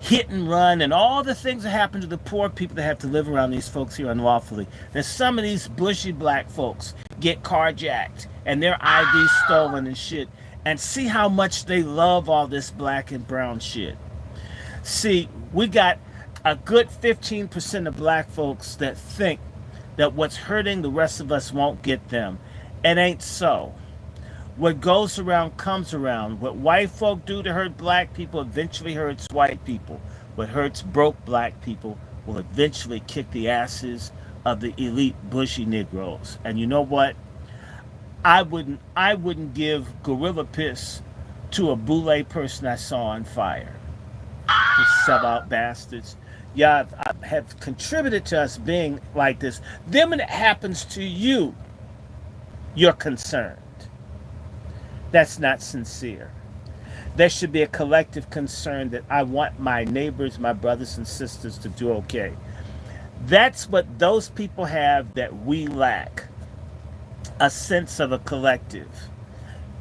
hit and run and all the things that happen to the poor people that have to live around these folks here unlawfully. That some of these bushy black folks get carjacked and their ID stolen and shit. And see how much they love all this black and brown shit. See, we got a good 15% of black folks that think that what's hurting the rest of us won't get them. It ain't so. What goes around comes around. What white folk do to hurt black people eventually hurts white people. What hurts broke black people will eventually kick the asses of the elite bushy Negroes. And you know what? I wouldn't give gorilla piss to a boule person I saw on fire. You sellout bastards. Yeah, have contributed to us being like this. Then when it happens to you, you're concerned. That's not sincere. There should be a collective concern that I want my neighbors, my brothers and sisters to do okay. That's what those people have that we lack. A sense of a collective.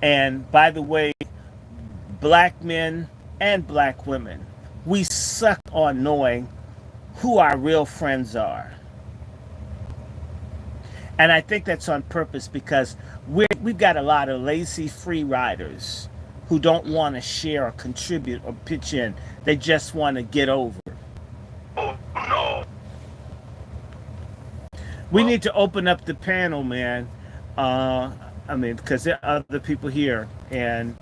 And by the way, black men and black women, we suck on knowing who our real friends are. And I think that's on purpose, because we've got a lot of lazy free riders who don't want to share or contribute or pitch in. They just want to get over. Oh no. We need to open up the panel, man. I mean, because there are other people here, and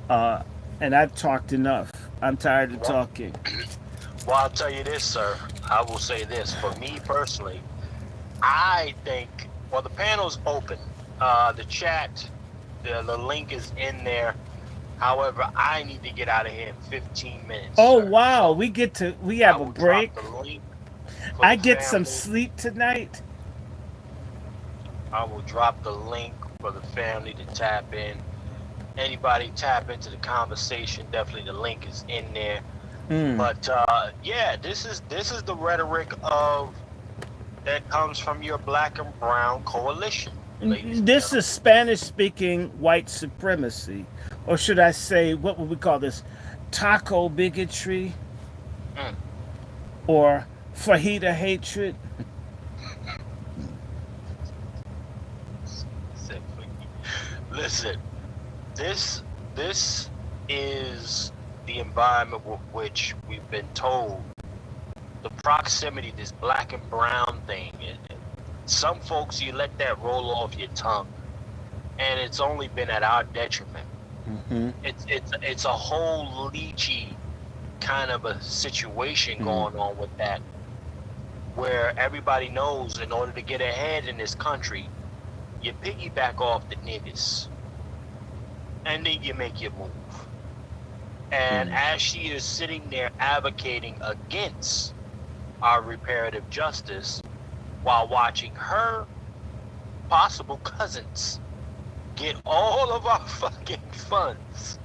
I've talked enough. I'm tired of talking. Well, I'll tell you this, sir. I will say this. For me personally, I think, well, the panel's open. The chat, the link is in there. However, I need to get out of here in 15 minutes. Oh, sir. wow. We have a break. I get some family. sleep tonight. I will drop the link for the family to tap in. Anybody tap into the conversation, definitely the link is in there. But yeah, this is the rhetoric of that comes from your black and brown coalition. This is Spanish-speaking white supremacy, or should I say, what would we call this? Taco bigotry, or fajita hatred. Listen, this is the environment with which we've been told. The proximity, this black and brown thing. Some folks, you let that roll off your tongue, and it's only been at our detriment. Mm-hmm. It's a whole leechy kind of a situation going on with that, where everybody knows in order to get ahead in this country, you piggyback off the niggas. and then you make your move. And as she is sitting there advocating against our reparative justice while watching her possible cousins get all of our fucking funds,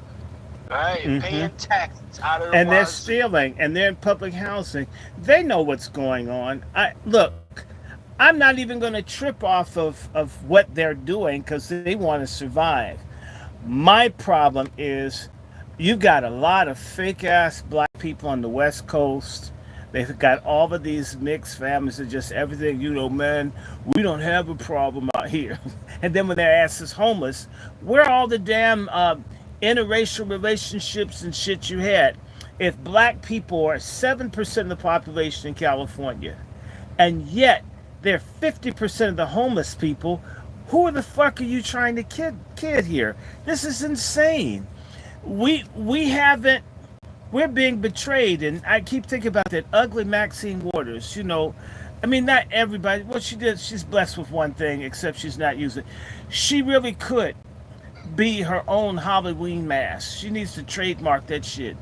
right? Paying taxes out of the And they're wazoo. stealing, and they're in public housing. They know what's going on. Look, I'm not even going to trip off of what they're doing because they want to survive. My problem is you got a lot of fake ass black people on the West Coast. They've got all of these mixed families and just everything, man, we don't have a problem out here. And then when their ass is homeless, where are all the damn interracial relationships and shit you had? If black people are 7% of the population in California, and yet they're 50% of the homeless people, who the fuck are you trying to kid here? This is insane. We haven't, we're being betrayed, and I keep thinking about that ugly Maxine Waters. I mean, not everybody. What she did, she's blessed with one thing, except she's not using it. She really could be her own Halloween mask. She needs to trademark that shit.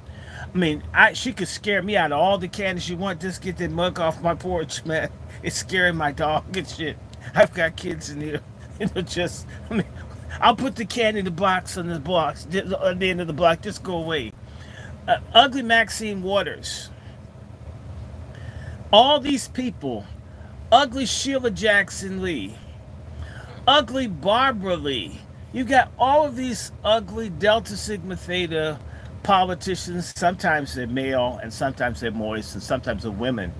I mean, she could scare me out of all the candy she wants. Just get that mug off my porch, man. It's scaring my dog and shit. I've got kids in here. I'll put the candy in the box on the box at the end of the block. Just go away. Ugly Maxine Waters. All these people. Ugly Sheila Jackson Lee. Ugly Barbara Lee. You got all of these ugly Delta Sigma Theta politicians. Sometimes they're male, and sometimes they're moist, and sometimes the women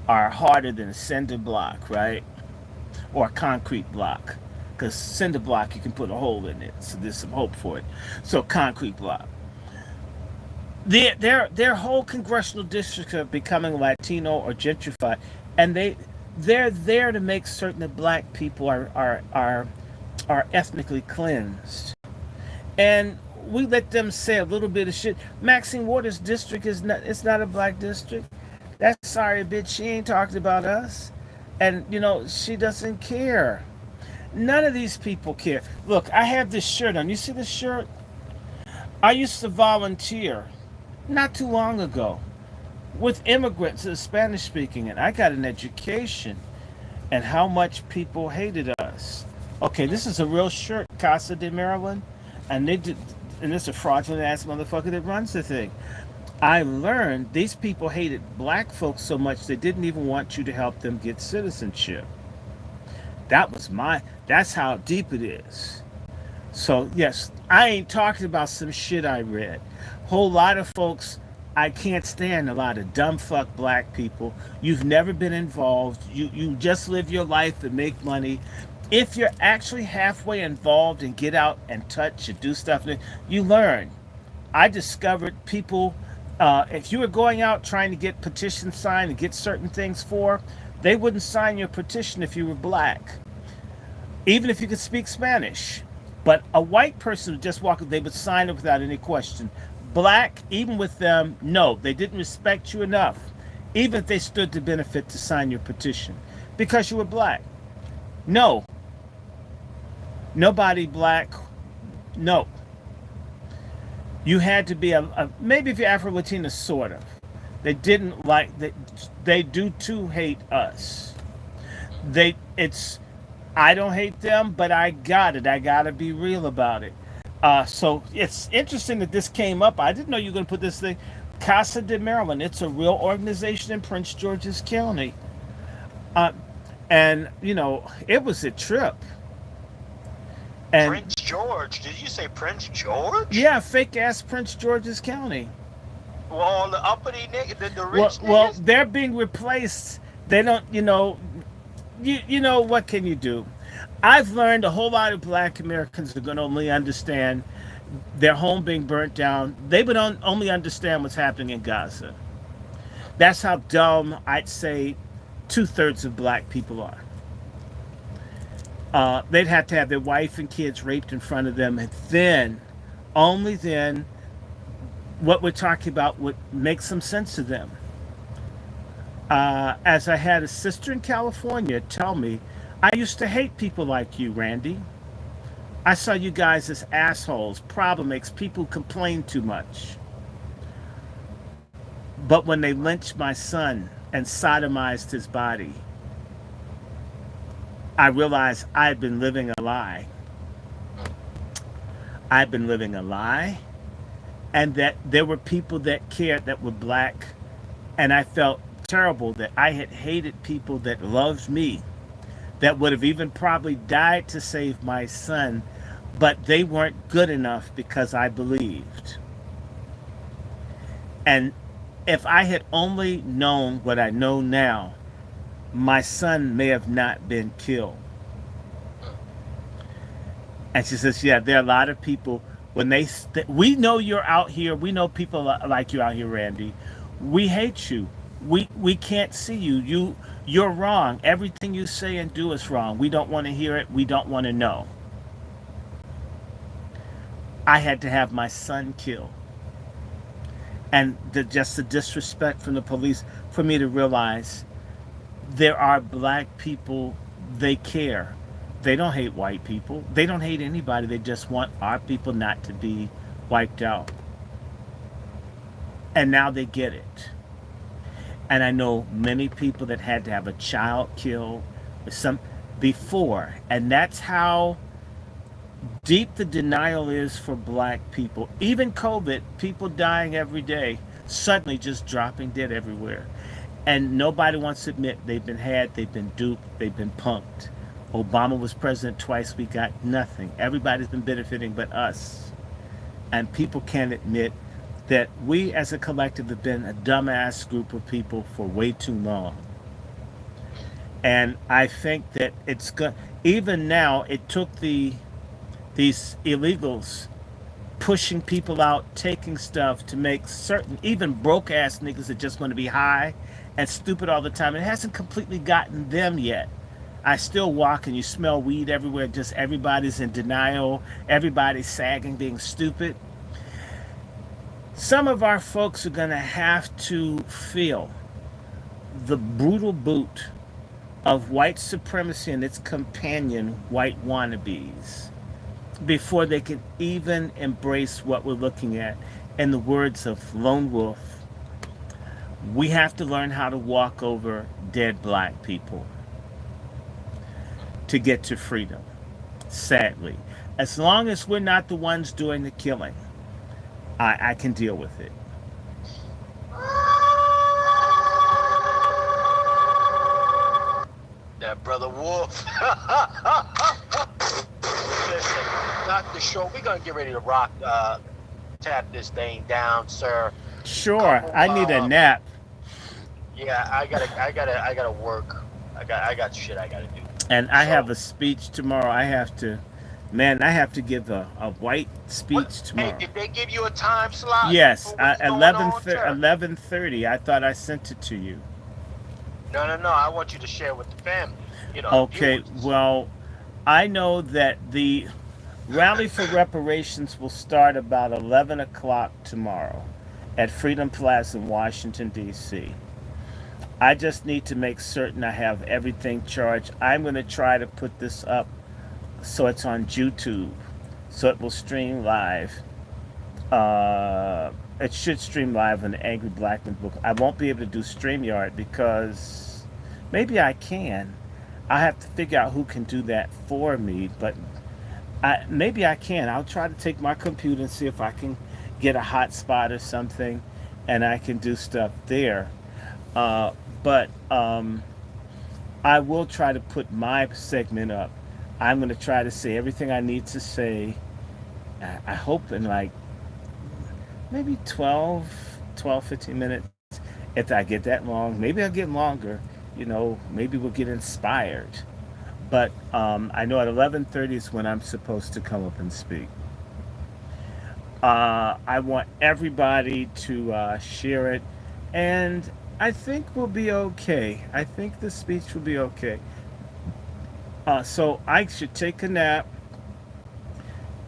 are harder than a cinder block, right? Or a concrete block. Because cinder block, you can put a hole in it, so there's some hope for it. So concrete block. Their whole congressional districts are becoming Latino or gentrified, and they're there to make certain that black people are ethnically cleansed. And we let them say a little bit of shit. Maxine Waters' district is not a black district. That's sorry, bitch. She ain't talking about us. And, she doesn't care. None of these people care. Look, I have this shirt on. You see this shirt? I used to volunteer not too long ago with immigrants that are Spanish speaking, and I got an education and how much people hated us. Okay, this is a real shirt, Casa de Maryland, and it's a fraudulent ass motherfucker that runs the thing. I learned these people hated black folks so much they didn't even want you to help them get citizenship. That's how deep it is. So yes, I ain't talking about some shit I read. Whole lot of folks, I can't stand a lot of dumb fuck black people. You've never been involved. You just live your life and make money. If you're actually halfway involved and get out and touch and do stuff, you learn. I discovered people, if you were going out trying to get petitions signed and get certain things they wouldn't sign your petition if you were black, even if you could speak Spanish. But a white person would just walk, they would sign it without any question. Black, even with them, no, they didn't respect you enough, even if they stood to benefit to sign your petition, because you were black. No. Nobody black, no. You had to be maybe if you're Afro-Latina, sort of. They didn't like, they do too hate us. I don't hate them, but I got it. I gotta be real about it. So it's interesting that this came up. I didn't know you were gonna put this thing. Casa de Maryland. It's a real organization in Prince George's County. And it was a trip. And Prince George? Did you say Prince George? Yeah, fake ass Prince George's County. Well, the uppity nigga, the rich well, niggas? they're being replaced. They don't, what can you do? I've learned a whole lot of black Americans are going to only understand their home being burnt down. They would only understand what's happening in Gaza. That's how dumb I'd say 2/3 of black people are. They'd have to have their wife and kids raped in front of them, and then, only then, what we're talking about would make some sense to them. As I had a sister in California tell me, I used to hate people like you, Randy. I saw you guys as assholes, problem makes people complain too much. But when they lynched my son and sodomized his body, I realized I'd been living a lie. I'd been living a lie, and that there were people that cared that were black, and I felt terrible that I had hated people that loved me, that would have even probably died to save my son, but they weren't good enough because I believed. And if I had only known what I know now, my son may have not been killed. And she says, yeah, there are a lot of people, when we know you're out here, we know people like you out here, Randy. We hate you. We can't see you. You're wrong. Everything you say and do is wrong. We don't want to hear it. We don't want to know. I had to have my son killed. And just the disrespect from the police for me to realize there are black people, they care. They don't hate white people. They don't hate anybody. They just want our people not to be wiped out. And now they get it. And I know many people that had to have a child killed before. And that's how deep the denial is for black people. Even COVID, people dying every day, suddenly just dropping dead everywhere. And nobody wants to admit they've been duped, they've been punked. Obama was president twice, we got nothing. Everybody's been benefiting but us. And people can't admit that we as a collective have been a dumbass group of people for way too long. And I think that it's good. Even now, it took these illegals pushing people out, taking stuff to make certain, even broke ass niggas that just want to be high and stupid all the time. It hasn't completely gotten them yet. I still walk and you smell weed everywhere. Just everybody's in denial. Everybody's sagging, being stupid. Some of our folks are going to have to feel the brutal boot of white supremacy and its companion, white wannabes, before they can even embrace what we're looking at. In the words of Lone Wolf, we have to learn how to walk over dead black people to get to freedom, sadly. As long as we're not the ones doing the killing, I can deal with it. That brother Wolf. Listen, Dr. Short, we're gonna get ready to rock, tap this thing down, sir. Sure, I need a nap. Yeah, I gotta work. I got shit I gotta do. And I have a speech tomorrow. I have to give a white speech tomorrow. Hey, did they give you a time slot? Yes, 11:30. I thought I sent it to you. No. I want you to share with the family. Okay, well, I know that the rally for reparations will start about 11 o'clock tomorrow at Freedom Plaza in Washington, D.C. I just need to make certain I have everything charged. I'm going to try to put this up so it's on YouTube, so it will stream live. It should stream live on the Angry Blackman book. I won't be able to do StreamYard because maybe I can. I have to figure out who can do that for me, but maybe I can. I'll try to take my computer and see if I can get a hotspot or something, and I can do stuff there. But I will try to put my segment up. I'm going to try to say everything I need to say. I hope in like maybe 12, 15 minutes. If I get that long, maybe I'll get longer. Maybe we'll get inspired. But I know at 11:30 is when I'm supposed to come up and speak. I want everybody to share it. And I think we'll be okay. I think the speech will be okay. So I should take a nap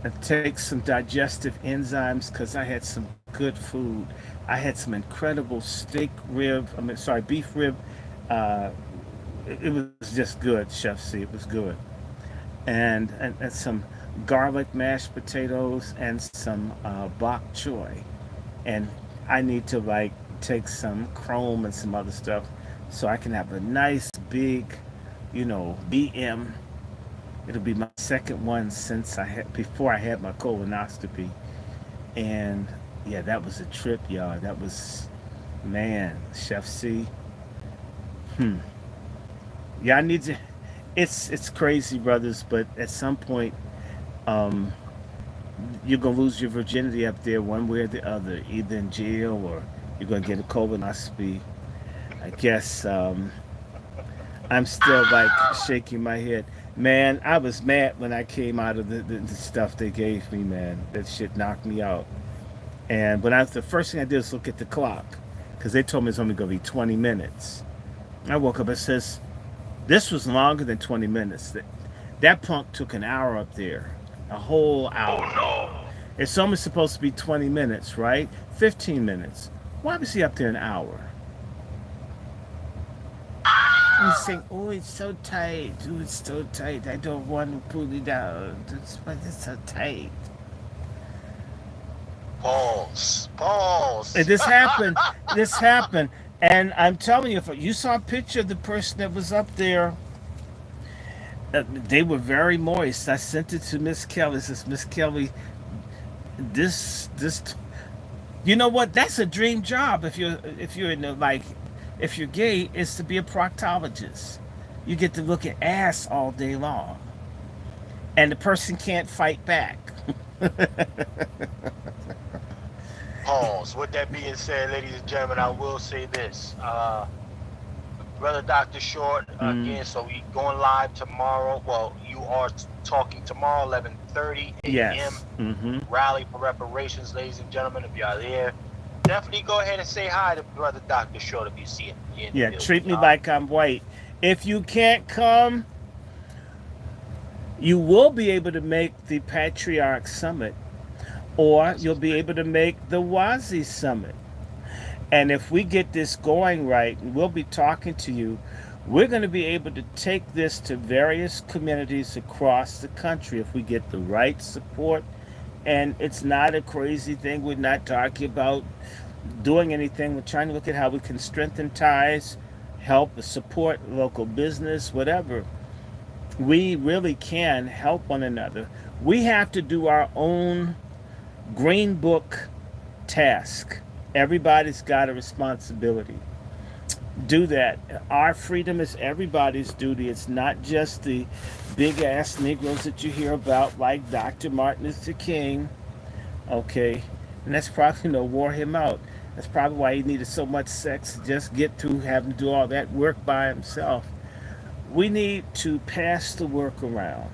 and take some digestive enzymes because I had some good food. I had some incredible beef rib. It was just good, Chef C. It was good. And some garlic mashed potatoes, and some bok choy. And I need to like take some chrome and some other stuff so I can have a nice big, BM. It'll be my second one since before I had my colonoscopy. And yeah, that was a trip, y'all. That was, man, Chef C. Hmm. Yeah, I need to. It's crazy, brothers. But at some point, um, you're gonna lose your virginity up there, one way or the other, either in jail or you're gonna get a colonoscopy. I guess I'm still like shaking my head. Man, I was mad when I came out of the stuff they gave me. Man, that shit knocked me out. And the first thing I did was look at the clock because they told me it's only gonna be 20 minutes. I woke up. It says this was longer than 20 minutes. That punk took an hour up there, a whole hour. Oh no. It's only supposed to be 20 minutes, right? 15 minutes. Why was he up there an hour? He's saying, "Oh, it's so tight. Oh, it's so tight. I don't want to pull it out. But it's so tight." Pause. Pause. This happened. This happened. And I'm telling you, if you saw a picture of the person that was up there, they were very moist. I sent it to Miss Kelly. Says, Miss Kelly, this, you know what? That's a dream job. If you're in the, like, if you're gay, is to be a proctologist. You get to look at ass all day long, and the person can't fight back. Pause. With that being said, ladies and gentlemen, I will say this. Brother Dr. Short, again, so we going live tomorrow. Well, you are talking tomorrow, 11:30 a.m. Yes. Rally for reparations, ladies and gentlemen. If y'all there, definitely go ahead and say hi to Brother Dr. Short if you see him. Yeah, treat me like I'm white. If you can't come, you will be able to make the Patriarch Summit, or you'll be able to make the Wazi Summit. And if we get this going right, and we'll be talking to you, we're going to be able to take this to various communities across the country if we get the right support. And it's not a crazy thing. We're not talking about doing anything. We're trying to look at how we can strengthen ties, help support local business, whatever. We really can help one another. We have to do our own Green Book task. Everybody's got a responsibility. Do that. Our freedom is everybody's duty. It's not just the big ass Negroes that you hear about, like Dr. Martin Luther King. Okay, and that's probably wore him out. That's probably why he needed so much sex to just get through having to do all that work by himself. We need to pass the work around.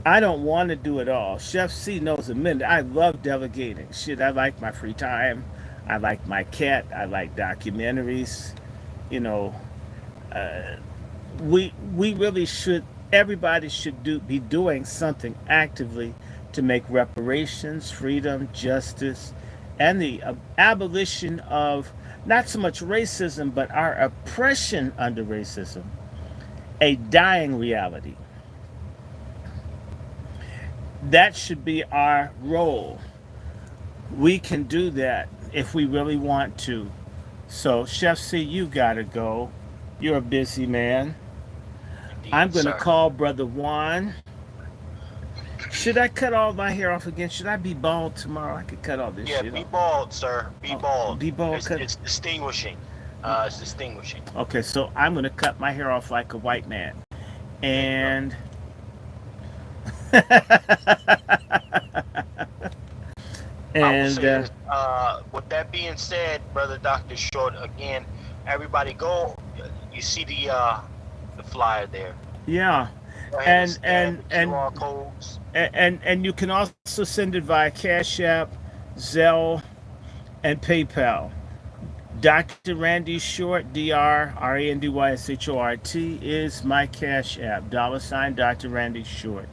I don't want to do it all. Chef C knows a minute. I love delegating. Shit, I like my free time. I like my cat. I like documentaries. We really should. Everybody should be doing something actively to make reparations, freedom, justice, and the abolition of not so much racism, but our oppression under racism, a dying reality. That should be our role. We can do that if we really want to. So, Chef C, you gotta go. You're a busy man. Indeed, I'm gonna sir. call Brother Juan. Should I cut all my hair off again? Should I be bald tomorrow? I could cut all this Yeah, shit be off. bald, sir. Be bald. Be bald. It's distinguishing. It's distinguishing. Okay, so I'm gonna cut my hair off like a white man. And I will say this, with that being said, Brother Dr. Short, again, everybody go. You see the flyer there. yeah, Go ahead and scan the and QR codes. and you can also send it via Cash App, Zelle, and PayPal. Dr. Randy Short, DrRandyShort, is my Cash App. $ Dr. Randy Short.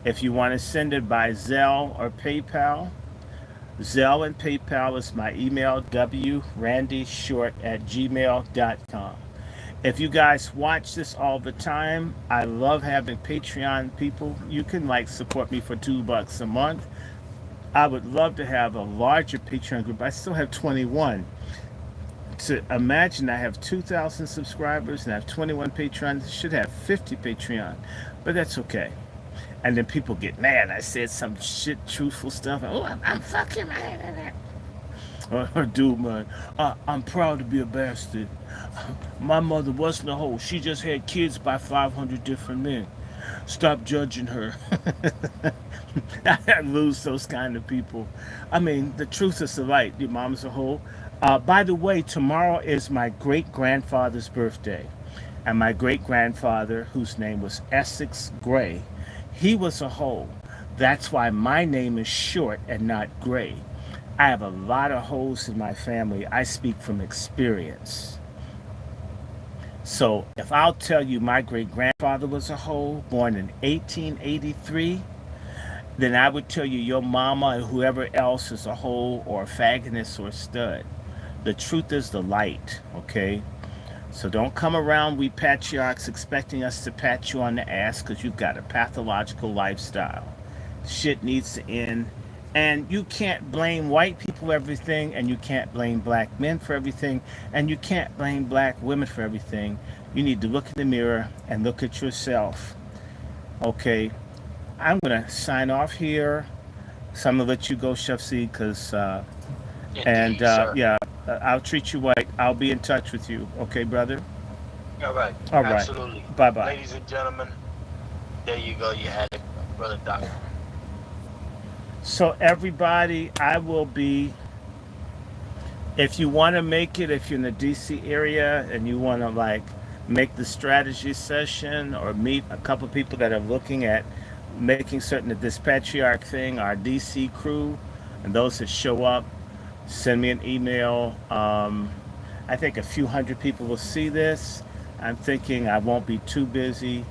If you want to send it by Zelle or PayPal, Zelle and PayPal is my email, wrandyshort@gmail.com. If you guys watch this all the time, I love having Patreon people. You can like support me for $2 a month. I would love to have a larger Patreon group. I still have 21. To imagine I have 2,000 subscribers and I have 21 Patreons, I should have 50 Patreon, but that's okay. And then people get mad. I said some shit, truthful stuff. Oh, I'm fucking mad. Or dude, man, I'm proud to be a bastard. My mother wasn't a hoe. She just had kids by 500 different men. Stop judging her. I lose those kind of people. I mean, the truth is the light. Your mom's a hoe. By the way, tomorrow is my great-grandfather's birthday. And my great-grandfather, whose name was Essex Gray, he was a hoe. That's why my name is Short and not Gray. I have a lot of hoes in my family. I speak from experience. So if I'll tell you my great-grandfather was a hoe, born in 1883, then I would tell you your mama and whoever else is a hoe or a faggoness or a stud. The truth is the light, okay? So don't come around, we patriarchs, expecting us to pat you on the ass because you've got a pathological lifestyle. Shit needs to end. And you can't blame white people for everything, and you can't blame black men for everything, and you can't blame black women for everything. You need to look in the mirror and look at yourself. Okay, I'm going to sign off here. So I'm going to let you go, Chef C, because, yeah, I'll treat you right. I'll be in touch with you. Okay, brother? All right. All right. Absolutely. Bye-bye. Ladies and gentlemen, there you go. You had it, Brother Doctor. So everybody, I will be, if you want to make it, if you're in the DC area and you want to like make the strategy session or meet a couple people that are looking at making certain that this patriarch thing, our DC crew, and those that show up, send me an email. I think a few hundred people will see this. I'm thinking I won't be too busy.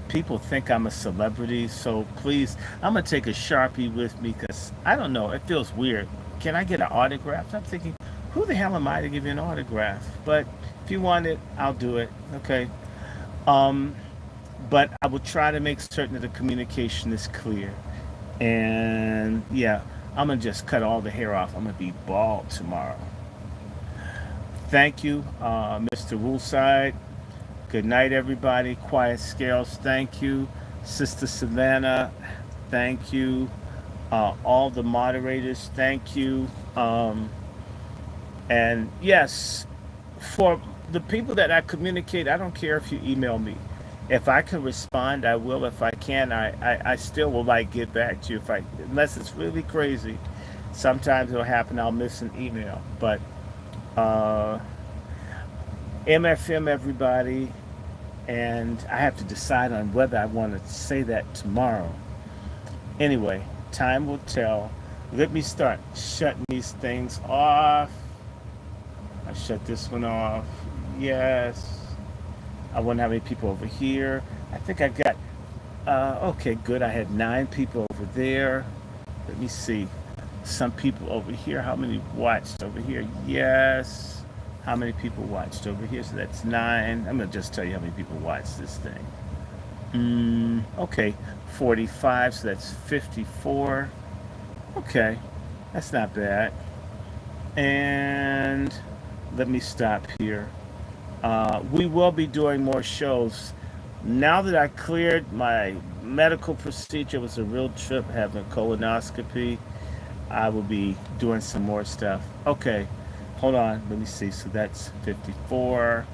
People think I'm a celebrity, so please, I'm gonna take a Sharpie with me because I don't know, it feels weird. Can I get an autograph? I'm thinking, who the hell am I to give you an autograph? But if you want it, I'll do it. Okay. But I will try to make certain that the communication is clear. And yeah, I'm gonna just cut all the hair off. I'm gonna be bald tomorrow. Thank you, Mr. Woolside. Good night, everybody. Quiet Scales, thank you. Sister Savannah, thank you. All the moderators, thank you. And yes, for the people that I communicate, I don't care if you email me. If I can respond, I will. If I can, I still will like get back to you. Unless it's really crazy. Sometimes it'll happen, I'll miss an email. But MFM, everybody. And I have to decide on whether I want to say that tomorrow. Anyway, time will tell. Let me start shutting these things off. I shut this one off. Yes. I wonder how many people over here. I think I got, okay, good. I had 9 people over there. Let me see. Some people over here. How many watched over here? Yes. How many people watched over here? So that's 9. I'm going to just tell you how many people watched this thing. Okay, 45, so that's 54. Okay, that's not bad. And let me stop here. We will be doing more shows. Now that I cleared my medical procedure, it was a real trip having a colonoscopy. I will be doing some more stuff. Okay. Hold on, let me see. So that's 54.